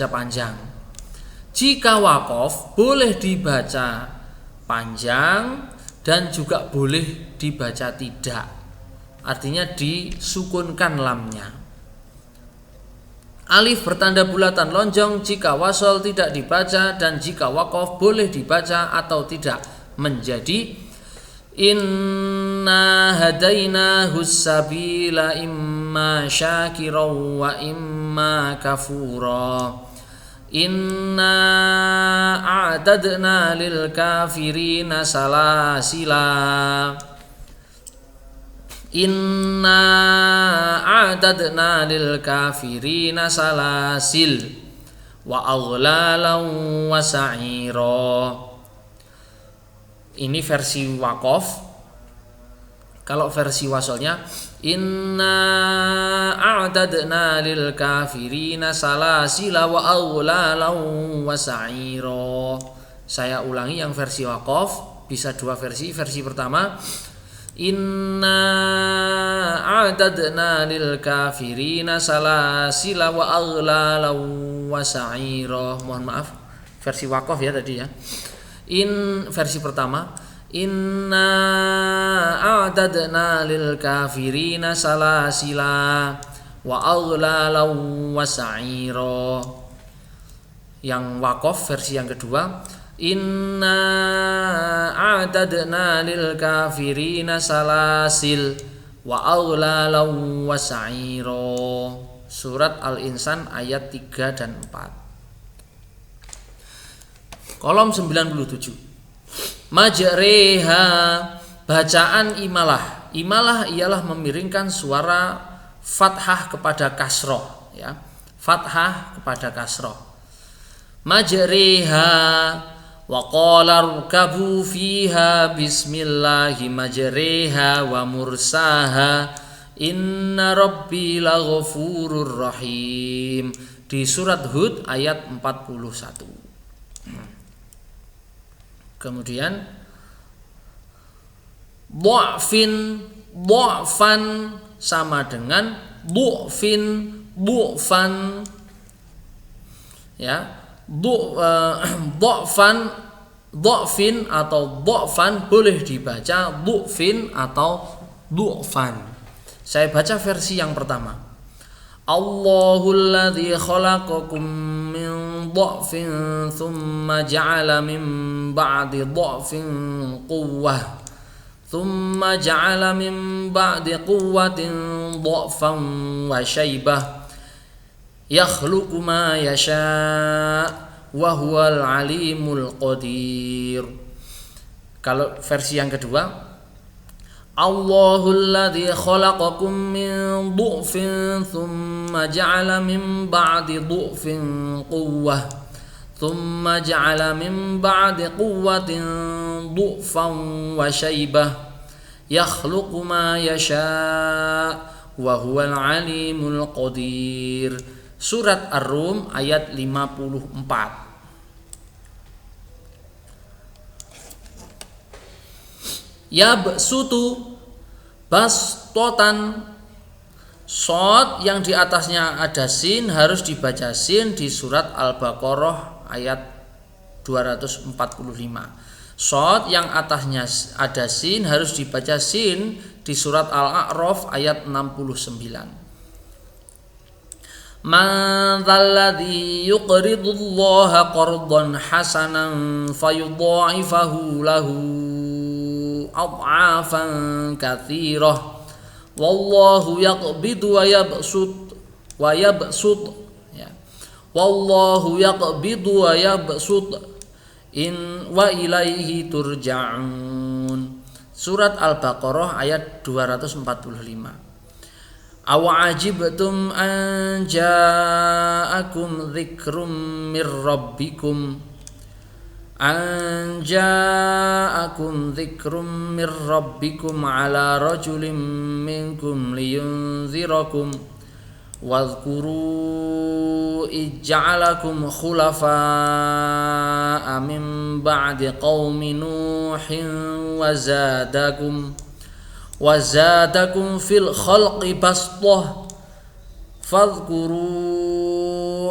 panjang. Jika waqaf boleh dibaca panjang dan juga boleh dibaca tidak. Artinya disukunkan lamnya. Alif bertanda bulatan lonjong jika wasol tidak dibaca dan jika waqaf boleh dibaca atau tidak, menjadi inna hadainahu sabila imma syakiran wa imma kafura. Inna a'tadna lil kafirina salasila. Inna a'tadna lil kafirina salasil wa aghlalan wa sa'ira. Ini versi waqaf. Kalau versi wasolnya inna a'tadna lil kafirina salasila wa aghlalan wa sa'ira. Saya ulangi yang versi waqaf, bisa dua versi. Versi pertama inna a'tadna lil kafirina salasila wa aghlalan wa sa'ira. Mohon maaf, versi waqaf ya tadi ya. Versi pertama inna a'tadna lil kafirina salasila wa aghlalan wa sa'ira. Yang waqaf versi yang kedua inna a'tadna lil kafirina salasil wa aghlalan wa sa'ira. Surat Al-Insan ayat 3 dan 4. Kolom 97. Majreha, bacaan imalah. Imalah ialah memiringkan suara fathah kepada kasroh, ya. Fathah kepada kasroh. Majreha wa qala rukabu fiha bismillahi majreha wa mursaha inna rabbi laghafurur rahim. Di surat Hud ayat 41. Kemudian du'fan sama dengan du'fan, ya. Du'fin atau du'fan boleh dibaca du'fin atau du'fan. Saya baca versi yang pertama. Allahul ladzi khalaqakum min dha'fin thumma ja'ala min ba'di dha'fin quwwah thumma ja'ala min ba'di quwwatin dha'fan wa syaibah yakhluqu ma yasha' wa huwal alimul qadir. Kalau versi yang kedua, Allahul ladzi khalaqakum min du'fin thumma ja'ala min ba'di du'fin quwwah thumma ja'ala min ba'di quwwatin du'fan wa syaibah yakhluqu ma yasha' wa huwal alimul qadir. Surat Ar-Rum ayat 54. Yabsutu bastotan, shod yang di atasnya ada sin harus dibaca sin di surat Al-Baqarah ayat 245. Shod yang atasnya ada sin harus dibaca sin di surat Al-A'raf ayat 69. Man dzalladzi yuqridullaha qardan hasanan fayudha'ifahu lahu ad'afan katsirah wallahu yaqbidu wa yabsut ya. Wallahu yaqbidu wa yabsut in wa ilaihi turja'un. Surat Al-Baqarah ayat 245. Awa'ajibtum an ja'akum dzikrum mir rabbikum an ja'akum dzikrum mir rabbikum ala rajulin minkum liyunzirakum wadhkuru ij'alakum khulafa'a min ba'di qaumi nuhin wa zadakum fil khalqi bastah fadhkuru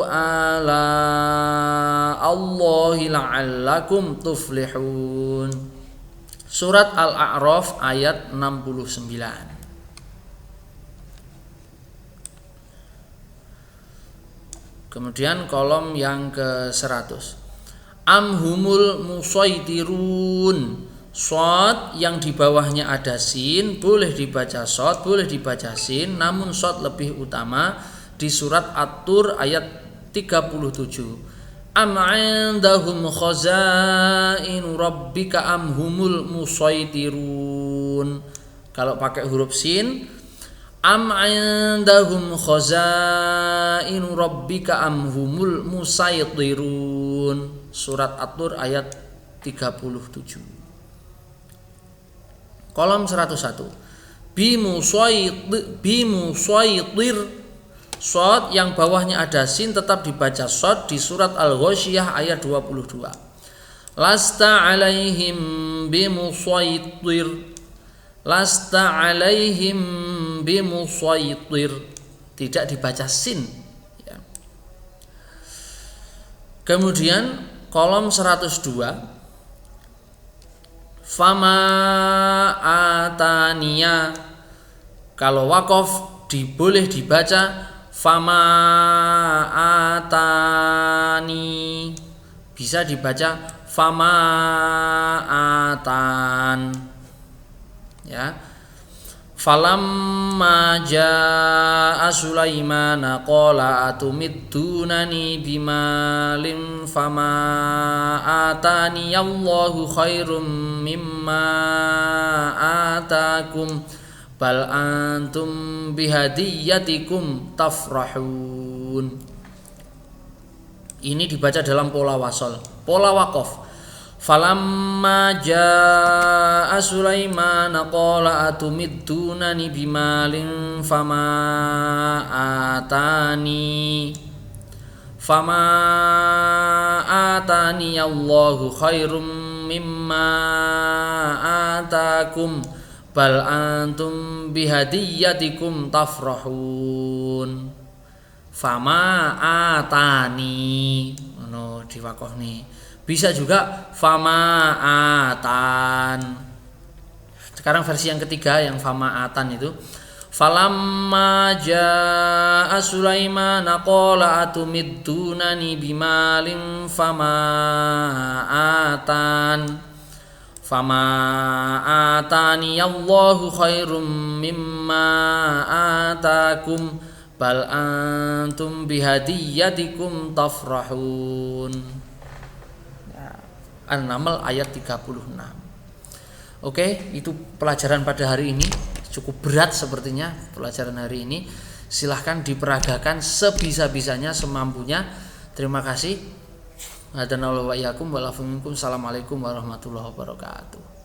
ala Allahi la'allakum tuflihun. Surat Al-A'raf ayat 69. Kemudian kolom yang ke-100. Amhumul musaytirun. Shad yang di bawahnya ada sin, boleh dibaca shad, boleh dibaca sin, namun shad lebih utama di surat At-Tur ayat 37. Am 'indahum khazainu rabbika am humul musaytirun. Kalau pakai huruf sin, am 'indahum khazainu rabbika am humul musaytirun. Surat At-Tur ayat 37. Kolom 101. Bimusaytir. Shad yang bawahnya ada sin tetap dibaca shad di surat Al-Ghasyiyah ayat 22. Lasta 'alaihim bimusaytir. Lasta 'alaihim bimusaytir. Tidak dibaca sin ya. Kemudian kolom 102. Fama ataniya. Kalau wakof boleh dibaca fama atani, bisa dibaca fama atan ya. Falamma jaa Sulaiman qala atumiddunani bimalin fama atani Allahu khairum mimma atakum bal antum bihadiyatikum tafrahun. Ini dibaca dalam pola wasol, pola wakof. Falamma jaa Sulaiman qala atumiddunani bimalin fama atani Allahu khairum mimma atakum bal antum bihadiyatikum tafrahun. Fama atani diwakof nih. Bisa juga fama atan. Sekarang versi yang ketiga yang fama atan itu. Falamma jaa Sulaiman qala atumiddunani bimalin fama atani Allahu khairum mimma atakum bal antum bihadiyatikum tafrahun. An-Naml ayat 36. Oke, itu pelajaran pada hari ini. Cukup berat sepertinya pelajaran hari ini. Silahkan diperagakan sebisa-bisanya, semampunya. Terima kasih. Assalamualaikum warahmatullahi wabarakatuh.